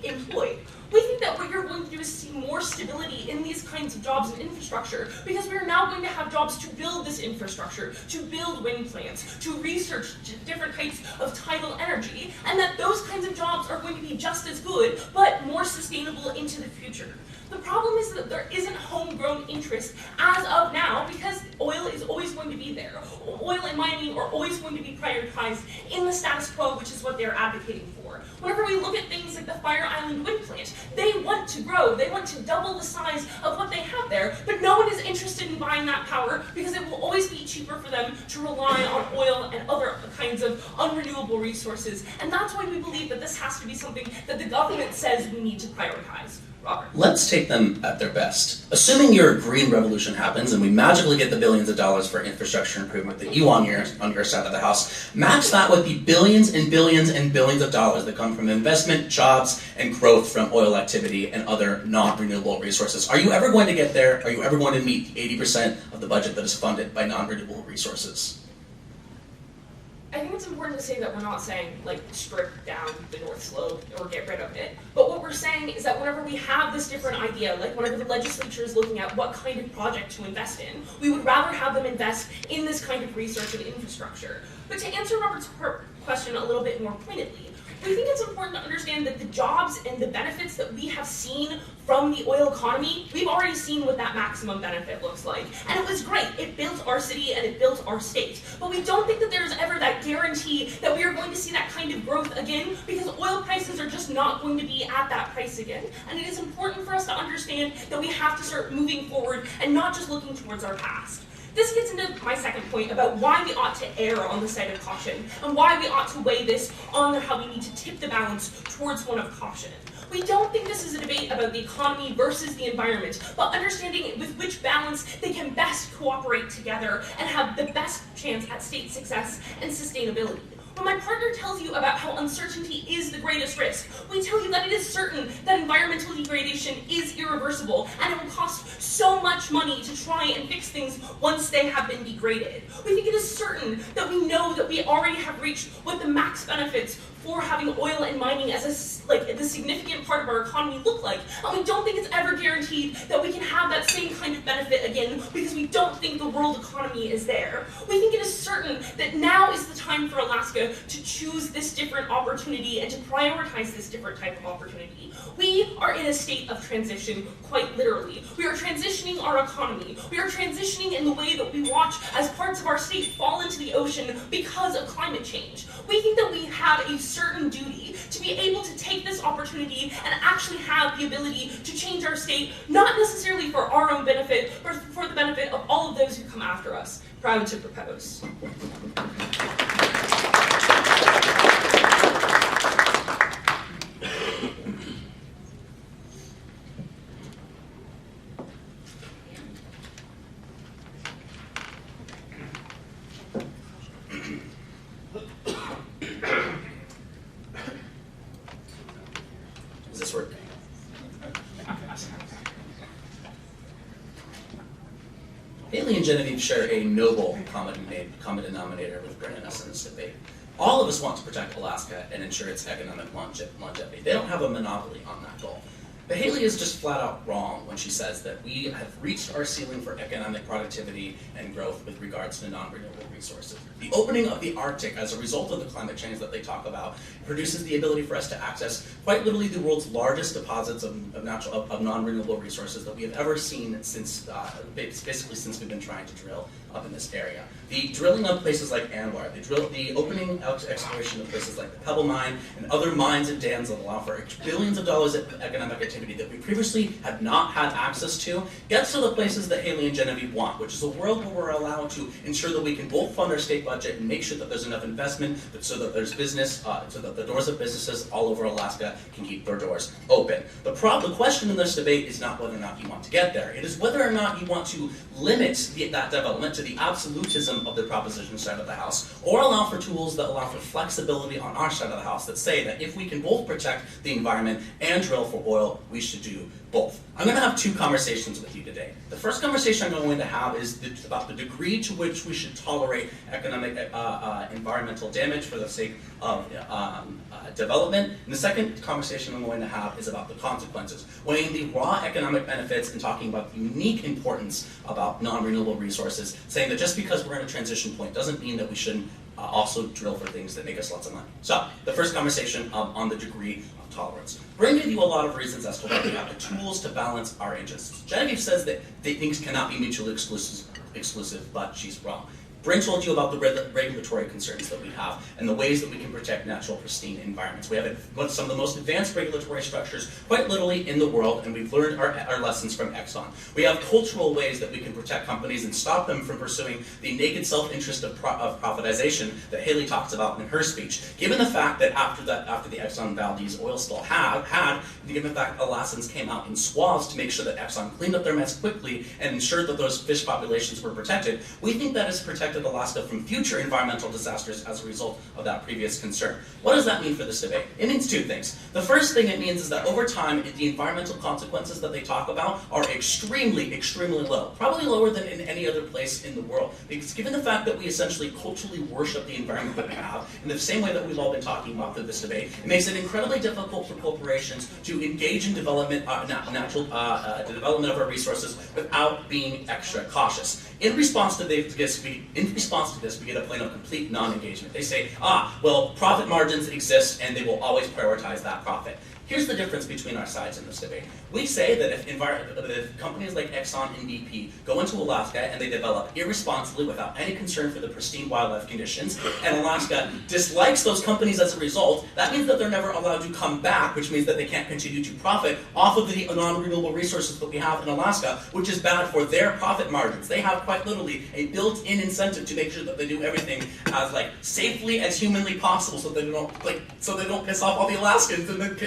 Speaker 8: employed. We think that what you're going to do is see more stability in these kinds of jobs and infrastructure, because we are now going to have jobs to build this infrastructure, to build wind plants, to research different types of tidal energy, and that those kinds of jobs are going to be just as good, but more sustainable into the future. The problem is that there isn't homegrown interest as of now, because oil is always going to be there. Oil and mining are always going to be prioritized in the status quo, which is what they're advocating for. Whenever we look at things like the Fire Island wind plant, they want to grow, they want to double the size of what they have there, but no one is interested in buying that power because it will always be cheaper for them to rely on oil and other kinds of unrenewable resources. And that's why we believe that this has to be something that the government says we need to prioritize. Robert.
Speaker 6: Let's take them at their best. Assuming your green revolution happens and we magically get the billions of dollars for infrastructure improvement that you on your side of the house, match that with the billions and billions and billions of dollars that come from investment, jobs, and growth from oil activity and other non-renewable resources. Are you ever going to get there? Are you ever going to meet 80% of the budget that is funded by non-renewable resources?
Speaker 8: I think it's important to say that we're not saying, like, strip down the North Slope or get rid of it. But what we're saying is that whenever we have this different idea, like whenever the legislature is looking at what kind of project to invest in, we would rather have them invest in this kind of research and infrastructure. But to answer Robert's question a little bit more pointedly, We think it's important to understand that the jobs and the benefits that we have seen from the oil economy, we've already seen what that maximum benefit looks like. And it was great. It built our city and it built our state. But we don't think that there's ever that guarantee that we are going to see that kind of growth again, because oil prices are just not going to be at that price again. And it is important for us to understand that we have to start moving forward and not just looking towards our past. This gets into my second point about why we ought to err on the side of caution, and why we ought to weigh this on how we need to tip the balance towards one of caution. We don't think this is a debate about the economy versus the environment, but understanding with which balance they can best cooperate together and have the best chance at state success and sustainability. When my partner tells you about how uncertainty is the greatest risk, we tell you that it is certain that environmental degradation is irreversible, and it will cost so much money to try and fix things once they have been degraded. We think it is certain that we know that we already have reached what the max benefits for having oil and mining as the significant part of our economy look like, and we don't think it's ever guaranteed that we can have that same kind of benefit again, because we don't think the world economy is there. We think it is certain that now is the time for Alaska to choose this different opportunity and to prioritize this different type of opportunity. We are in a state of transition, quite literally. We are transitioning our economy. We are transitioning in the way that we watch as parts of our state fall into the ocean because of climate change. We think that we have a certain duty to be able to take this opportunity and actually have the ability to change our state, not necessarily for our own benefit, but for the benefit of all of those who come after us. Proud to propose.
Speaker 6: Does this work? Haley and Genevieve share a noble common denominator with Bryn and us in this debate. All of us want to protect Alaska and ensure its economic longevity. They don't have a monopoly on that goal. But Haley is just flat out wrong when she says that we have reached our ceiling for economic productivity and growth with regards to non-renewable resources. The opening of the Arctic as a result of the climate change that they talk about produces the ability for us to access quite literally the world's largest deposits of non-renewable resources that we have ever seen since, basically since we've been trying to drill up in this area. The drilling of places like Anwar, the opening out exploration of places like the Pebble Mine and other mines and dams that allow for billions of dollars of economic activity that we previously had not had access to, gets to the places that Haley and Genevieve want, which is a world where we're allowed to ensure that we can both fund our state budget and make sure that there's enough investment so that there's business, so that the doors of businesses all over Alaska can keep their doors open. The question in this debate is not whether or not you want to get there. It is whether or not you want to limit that development to the absolutism of the proposition side of the house, or allow for tools that allow for flexibility on our side of the house that say that if we can both protect the environment and drill for oil, we should do both. I'm going to have two conversations with you today. The first conversation I'm going to have is about the degree to which we should tolerate economic environmental damage for the sake of development. And the second conversation I'm going to have is about the consequences, weighing the raw economic benefits and talking about the unique importance about non-renewable resources, saying that just because we're in a transition point doesn't mean that we shouldn't also drill for things that make us lots of money. So, the first conversation on the degree of tolerance. Bryn gave you a lot of reasons as to why we have the tools to balance our interests. Genevieve says that things cannot be mutually exclusive, but she's wrong. Bryn told you about the regulatory concerns that we have and the ways that we can protect natural, pristine environments. We have some of the most advanced regulatory structures, quite literally, in the world, and we've learned our lessons from Exxon. We have cultural ways that we can protect companies and stop them from pursuing the naked self-interest of privatization that Haley talks about in her speech. Given the fact that after the Exxon Valdez oil spill given the fact that Alaskans came out in swaths to make sure that Exxon cleaned up their mess quickly and ensured that those fish populations were protected, we think that has protected Alaska from future environmental disasters as a result of that previous concern. What does that mean for this debate? It means two things. The first thing it means is that over time, the environmental consequences that they talk about are extremely, extremely low. Probably lower than in any other place in the world. Because given the fact that we essentially culturally worship the environment that we have, in the same way that we've all been talking about through this debate, it makes it incredibly difficult for corporations to engage in development, development of our resources without being extra cautious. In response to this, we in response to this, we get a plan of complete non-engagement. They say, well, profit margins exist and they will always prioritize that profit. Here's the difference between our sides in this debate. We say that if companies like Exxon and BP go into Alaska and they develop irresponsibly without any concern for the pristine wildlife conditions, and Alaska dislikes those companies as a result, that means that they're never allowed to come back, which means that they can't continue to profit off of the non-renewable resources that we have in Alaska, which is bad for their profit margins. They have quite literally a built-in incentive to make sure that they do everything as safely as humanly possible, so they don't piss off all the Alaskans and then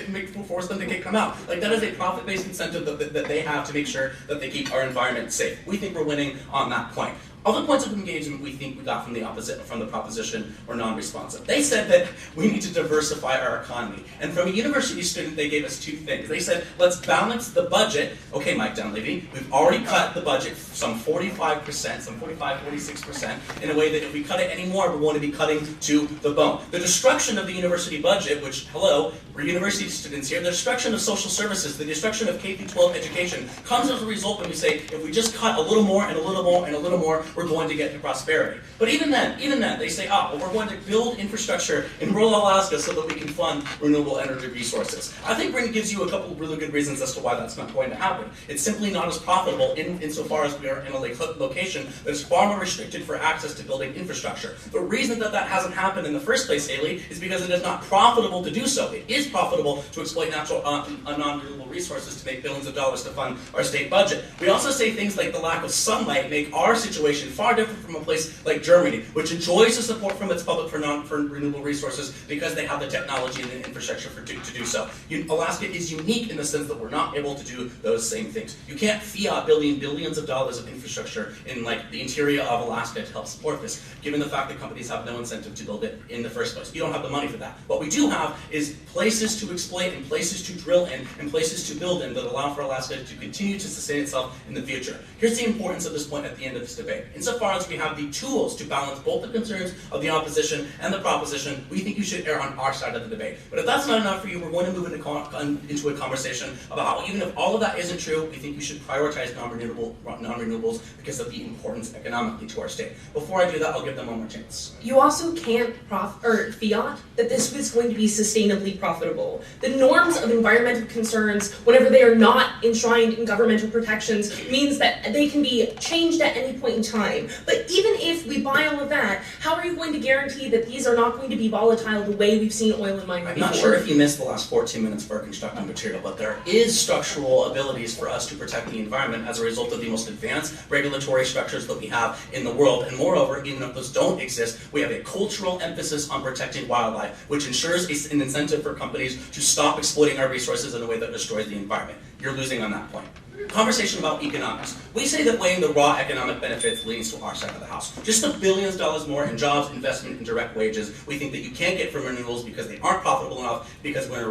Speaker 6: force them to come out. That is a profit-based incentive that they have to make sure that they keep our environment safe. We think we're winning on that point. Other points of engagement we think we got from the proposition were non-responsive. They said that we need to diversify our economy. And from a university student, they gave us two things. They said, let's balance the budget. Okay, Mike Dunleavy, we've already cut the budget some 45%, some 45, 46%, in a way that if we cut it anymore, we're going to be cutting to the bone. The destruction of the university budget, which, hello, we're university students here, the destruction of social services, the destruction of K-12 education, comes as a result when we say, if we just cut a little more and a little more and a little more, we're going to get to prosperity. But even then, they say, well, we're going to build infrastructure in rural Alaska so that we can fund renewable energy resources. I think Brent gives you a couple of really good reasons as to why that's not going to happen. It's simply not as profitable insofar as we are in a location that is far more restricted for access to building infrastructure. The reason that hasn't happened in the first place, Haley, is because it is not profitable to do so. It is profitable to exploit natural non-renewable resources to make billions of dollars to fund our state budget. We also say things like the lack of sunlight make our situation far different from a place like Germany, which enjoys the support from its public for renewable resources because they have the technology and the infrastructure to do so. Alaska is unique in the sense that we're not able to do those same things. You can't fiat billions of dollars of infrastructure in the interior of Alaska to help support this, given the fact that companies have no incentive to build it in the first place. You don't have the money for that. What we do have is places to exploit and places to drill in and places to build in that allow for Alaska to continue to sustain itself in the future. Here's the importance of this point at the end of this debate. Insofar as we have the tools to balance both the concerns of the opposition and the proposition, we think you should err on our side of the debate. But if that's not enough for you, we're going to move into a conversation about how even if all of that isn't true, we think you should prioritize non-renewables because of the importance economically to our state. Before I do that, I'll give them one more chance.
Speaker 8: You also can't fiat that this was going to be sustainably profitable. The norms of environmental concerns, whenever they are not enshrined in governmental protections, means that they can be changed at any point in time. But even if we buy all of that, how are you going to guarantee that these are not going to be volatile the way we've seen oil and mining
Speaker 6: I'm
Speaker 8: before?
Speaker 6: not sure if you missed the last 14 minutes of our constructing material, but there is structural abilities for us to protect the environment as a result of the most advanced regulatory structures that we have in the world. And moreover, even if those don't exist, we have a cultural emphasis on protecting wildlife, which ensures an incentive for companies to stop exploiting our resources in a way that destroys the environment. You're losing on that point. Conversation about economics. We say that weighing the raw economic benefits leans to our side of the house. Just $1 billion more in jobs, investment, and direct wages we think that you can't get from renewables because they aren't profitable enough, because we're in a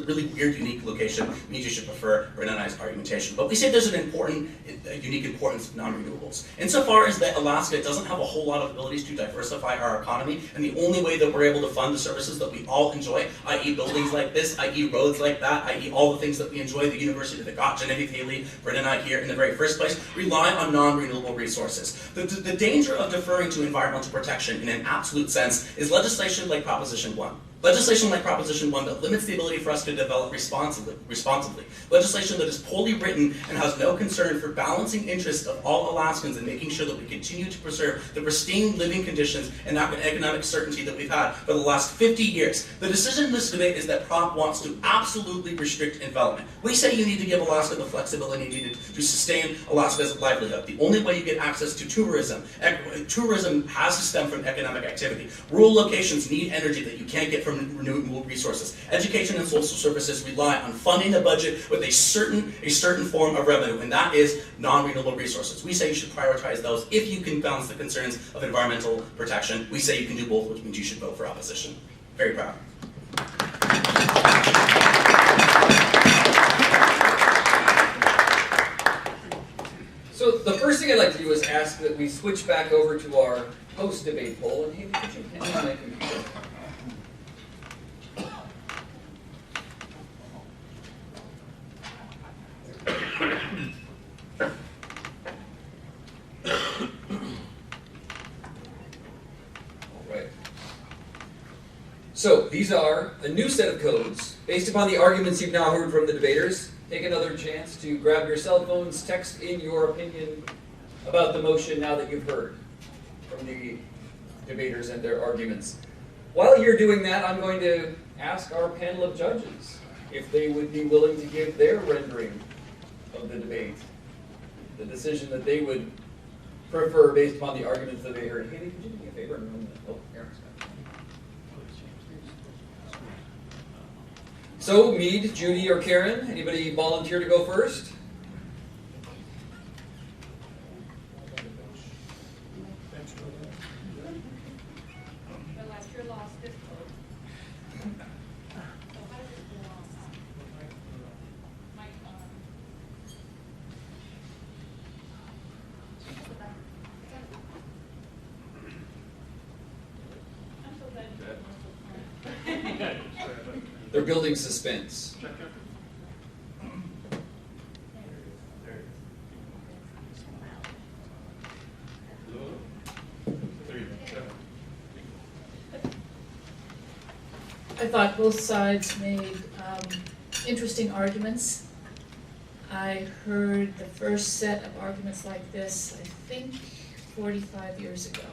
Speaker 6: really weird, unique location, means you should prefer Brennanized argumentation. But we say there's a unique importance of non-renewables. Insofar as that Alaska doesn't have a whole lot of abilities to diversify our economy, and the only way that we're able to fund the services that we all enjoy, i.e. buildings like this, i.e. roads like that, i.e. all the things that we enjoy, the university that got Genevieve Haley, Brent and I here in the very first place, rely on non-renewable resources. The danger of deferring to environmental protection in an absolute sense is legislation like Proposition 1. Legislation like Proposition 1 that limits the ability for us to develop responsibly. Legislation that is poorly written and has no concern for balancing interests of all Alaskans and making sure that we continue to preserve the pristine living conditions and economic certainty that we've had for the last 50 years. The decision in this debate is that Prop wants to absolutely restrict development. We say you need to give Alaska the flexibility needed to sustain Alaska's livelihood. The only way you get access to tourism has to stem from economic activity. Rural locations need energy that you can't get from renewable resources. Education and social services rely on funding the budget with a certain form of revenue, and that is non-renewable resources. We say you should prioritize those if you can balance the concerns of environmental protection. We say you can do both, which means you should vote for opposition. Very proud.
Speaker 4: So the first thing I'd like to do is ask that we switch back over to our post-debate poll. And Haley, could you hand me my computer? these are a new set of codes based upon the arguments you've now heard from the debaters. Take another chance to grab your cell phones, text in your opinion about the motion now that you've heard from the debaters and their arguments. While you're doing that, I'm going to ask our panel of judges if they would be willing to give their rendering of the debate, the decision that they would prefer based upon the arguments that they heard. Haley, could you do me a favor and run the, oh, Aaron's got it. So, Mead, Judy, or Karen, anybody volunteer to go first? They're building suspense.
Speaker 9: I thought both sides made interesting arguments. I heard the first set of arguments like this, I think, 45 years ago.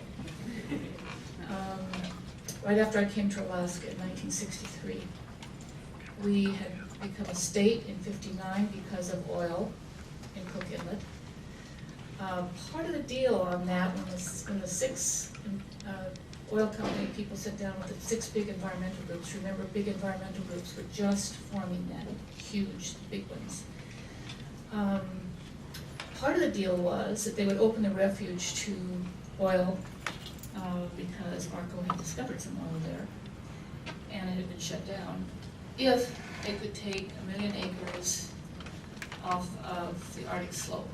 Speaker 9: Right after I came to Alaska in 1963. We had become a state in '59 because of oil in Cook Inlet. Part of the deal on that, when the six oil company people sat down with the six big environmental groups, remember big environmental groups were just forming then, huge, big ones. Part of the deal was that they would open the refuge to oil because Marco had discovered some oil there, and it had been shut down, if they could take 1 million acres off of the Arctic slope,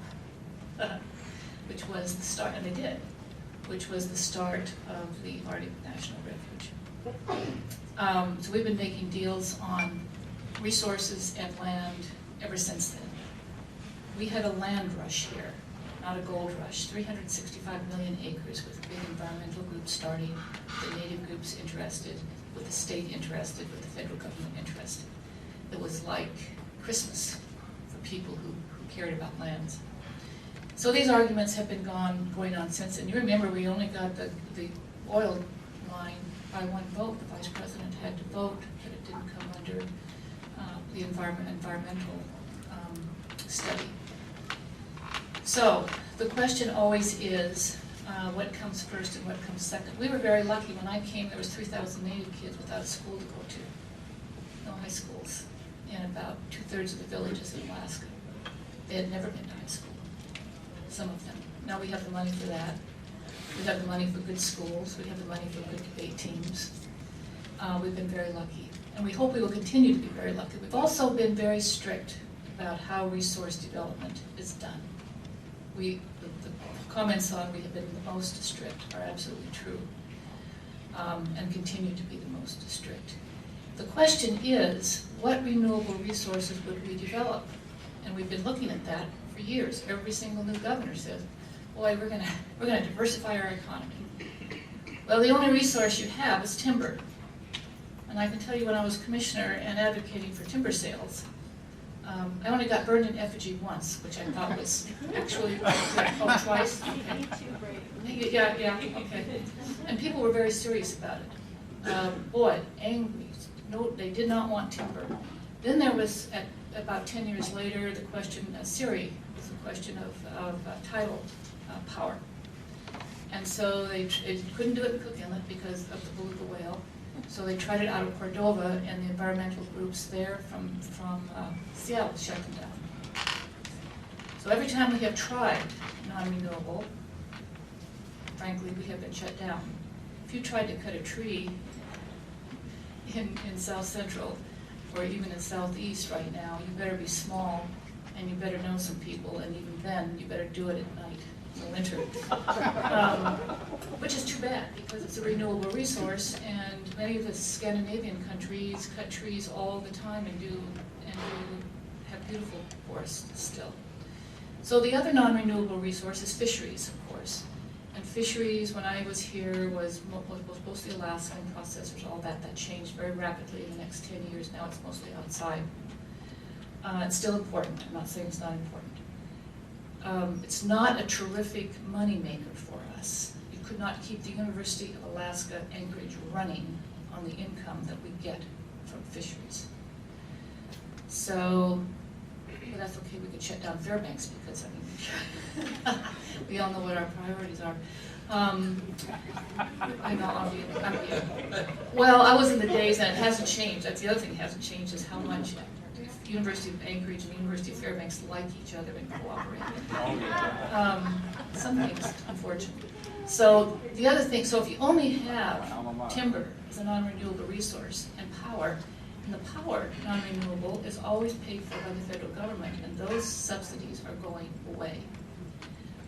Speaker 9: which was the start, and they did, which was the start of the Arctic National Refuge. So we've been making deals on resources and land ever since then. We had a land rush here, not a gold rush, 365 million acres with big environmental groups starting, the native groups interested, with the state interested, with the federal government interested. It was like Christmas for people who cared about lands. So these arguments have been going on since, and you remember we only got the oil line by one vote. The vice president had to vote, but it didn't come under the environmental study. So the question always is, what comes first and what comes second? We were very lucky. When I came, there was 3,000 native kids without a school to go to. No high schools in about 2/3 of the villages in Alaska. They had never been to high school, some of them. Now we have the money for that. We have the money for good schools. We have the money for good debate teams. We've been very lucky. And we hope we will continue to be very lucky. We've also been very strict about how resource development is done. The comments on we have been the most strict are absolutely true, and continue to be the most strict. The question is, what renewable resources would we develop? And we've been looking at that for years. Every single new governor says, boy, we're gonna diversify our economy. Well, the only resource you have is timber. And I can tell you when I was commissioner and advocating for timber sales, I only got burned in effigy once, which I thought was actually twice. Okay. Yeah, okay. And people were very serious about it. Boy, angry. No, they did not want timber. Then there was, about 10 years later, the question, Siri was the question of tidal power. And so they couldn't do it in Cook Inlet because of the beluga whale. So they tried it out of Cordova, and the environmental groups there from Seattle shut them down. So every time we have tried non-renewable, frankly, we have been shut down. If you tried to cut a tree in South Central, or even in Southeast right now, you better be small, and you better know some people, and even then, you better do it at night in the winter. Which is too bad, because it's a renewable resource, and many of the Scandinavian countries cut trees all the time and do have beautiful forests still. So the other non-renewable resource is fisheries, of course. And fisheries, when I was here, was mostly Alaskan processors, all that. That changed very rapidly in the next 10 years. Now it's mostly outside. It's still important. I'm not saying it's not important. It's not a terrific moneymaker for us. You could not keep the University of Alaska Anchorage running on the income that we get from fisheries. So, but that's okay, we could shut down Fairbanks because, I mean, we all know what our priorities are. I know, well, I was in the days, and it hasn't changed. That's the other thing that hasn't changed, is how much University of Anchorage and University of Fairbanks like each other and cooperate. Some things, unfortunately. So the other thing, so if you only have timber as a non-renewable resource and power, and the power, non-renewable, is always paid for by the federal government, and those subsidies are going away.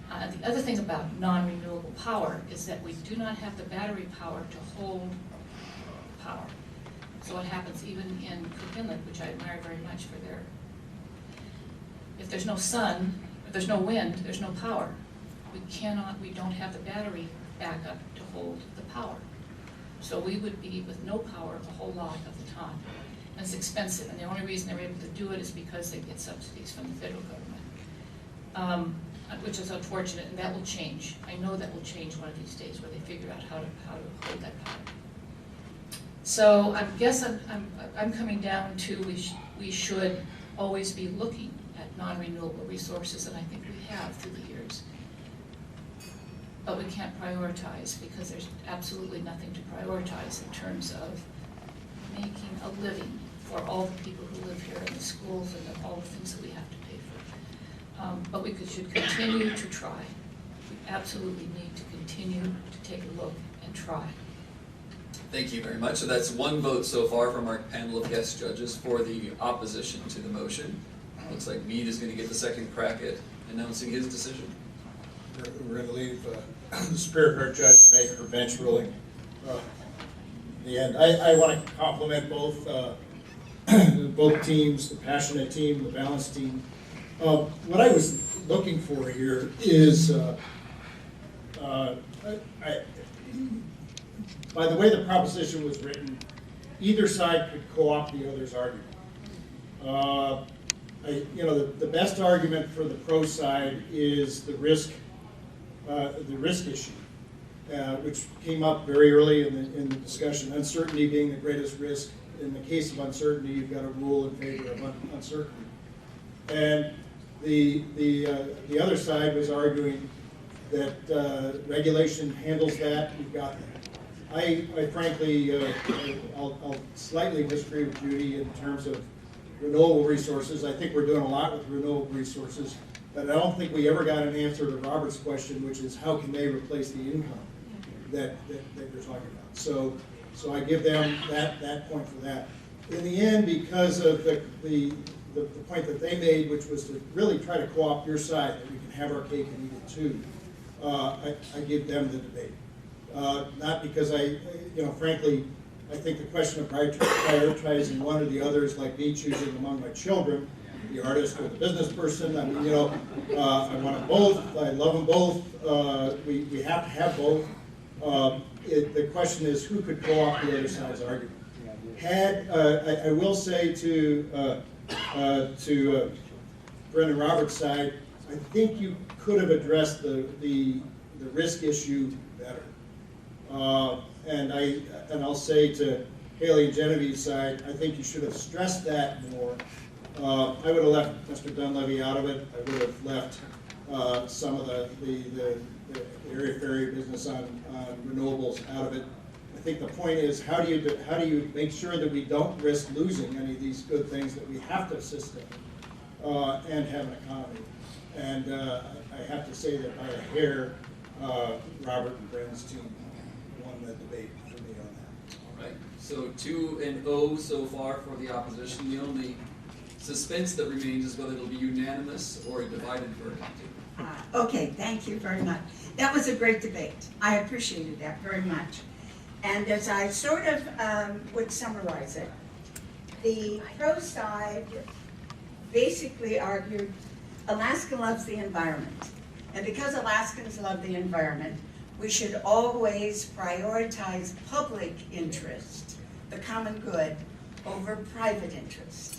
Speaker 9: The other thing about non-renewable power is that we do not have the battery power to hold power. So what happens even in Cook Inlet, which I admire very much for their, if there's no sun, if there's no wind, there's no power. We don't have the battery backup to hold the power. So we would be with no power a whole lot of the time. And it's expensive, and the only reason they're able to do it is because they get subsidies from the federal government, which is unfortunate, and that will change. I know that will change one of these days, where they figure out how to hold that power. So I guess I'm coming down to we should always be looking at non-renewable resources, and I think we have through the years. But we can't prioritize because there's absolutely nothing to prioritize in terms of making a living for all the people who live here in the schools and all the things that we have to pay for. But we should continue to try. We absolutely need to continue to take a look and try.
Speaker 4: Thank you very much. So that's one vote so far from our panel of guest judges for the opposition to the motion. Looks like Meade is going to get the second crack at announcing his decision.
Speaker 1: We're going to leave the Superior Court judge to make her bench ruling. In the end, I want to compliment both teams, the passionate team, the balanced team. What I was looking for here is, by the way the proposition was written, either side could co-opt the other's argument. The best argument for the pro side is the risk issue, which came up very early in the discussion. Uncertainty being the greatest risk. In the case of uncertainty, you've got a rule in favor of uncertainty. And the other side was arguing that regulation handles that. You've got that. I frankly, I'll slightly disagree with Judy in terms of renewable resources. I think we're doing a lot with renewable resources, but I don't think we ever got an answer to Robert's question, which is how can they replace the income that you're talking about. So I give them that point for that. In the end, because of the point that they made, which was to really try to co-opt your side, that we can have our cake and eat it too, I give them the debate. Not because frankly, I think the question of prioritizing one or the other is like me choosing among my children, the artist or the business person. I mean, I want them both. I love them both. We have to have both. The question is who could co-opt the other side's argument. I will say to Brendan Roberts' side, I think you could have addressed the risk issue better. And I'll say to Haley and Genevieve's side, I think you should have stressed that more. I would have left Mr. Dunleavy out of it. I would have left some of the area ferry business on renewables out of it. I think the point is how do you make sure that we don't risk losing any of these good things that we have to assist in and have an economy. And I have to say that by a hair, Robert and Brendan's team won the debate for me on that.
Speaker 4: All right. So 2-0 so far for the opposition. The only suspense that remains is whether it'll be unanimous or a divided verdict.
Speaker 10: Okay, thank you very much. That was a great debate. I appreciated that very much. And as I sort of would summarize it, the pro side basically argued Alaska loves the environment. And because Alaskans love the environment, we should always prioritize public interest, the common good, over private interest.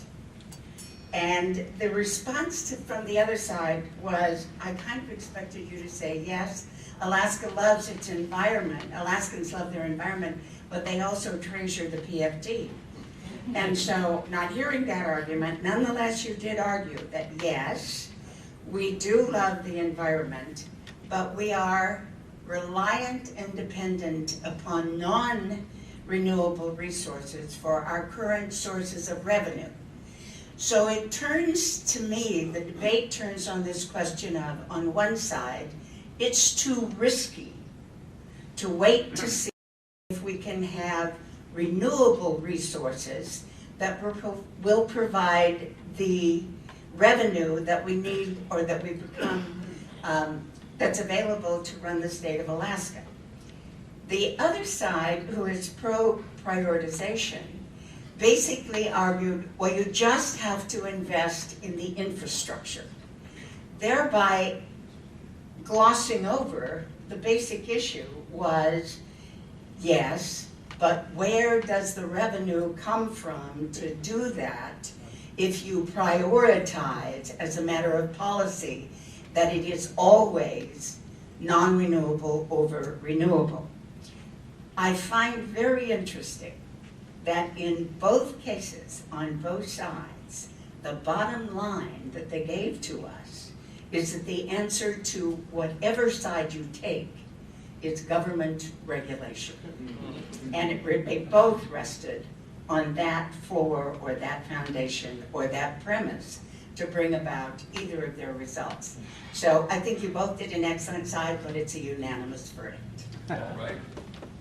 Speaker 10: And the response from the other side was, I kind of expected you to say, yes, Alaska loves its environment, Alaskans love their environment, but they also treasure the PFD. And so, not hearing that argument, nonetheless you did argue that yes, we do love the environment, but we are reliant and dependent upon non-renewable resources for our current sources of revenue. So it turns to me, the debate turns on this question of, on one side, it's too risky to wait to see if we can have renewable resources that will provide the revenue that we need or that we become, that's available to run the state of Alaska. The other side, who is pro-prioritization, basically argued, well, you just have to invest in the infrastructure, thereby glossing over the basic issue was, yes, but where does the revenue come from to do that if you prioritize, as a matter of policy, that it is always non-renewable over renewable? I find very interesting that in both cases, on both sides, the bottom line that they gave to us is that the answer to whatever side you take is government regulation. And they both rested on that floor or that foundation or that premise to bring about either of their results. So I think you both did an excellent side, but it's a unanimous verdict.
Speaker 4: All right.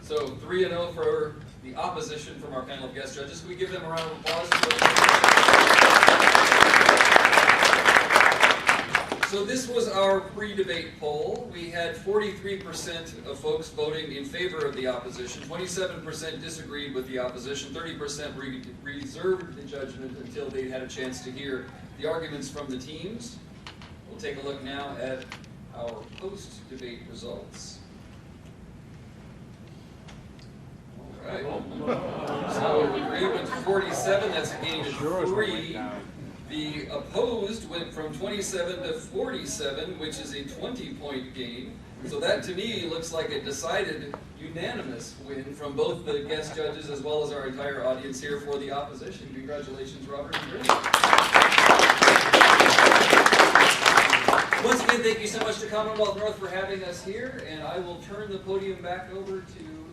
Speaker 4: So 3-0 for the opposition from our panel of guest judges. Can we give them a round of applause? So this was our pre-debate poll. We had 43% of folks voting in favor of the opposition, 27% disagreed with the opposition, 30% reserved the judgment until they had a chance to hear the arguments from the teams. We'll take a look now at our post-debate results. All right. So agreed went to 47, that's a gain of 3. The opposed went from 27 to 47, which is a 20-point gain. So that, to me, looks like a decided unanimous win from both the guest judges as well as our entire audience here for the opposition. Congratulations, Robert and Brittany. Once again, thank you so much to Commonwealth North for having us here, and I will turn the podium back over to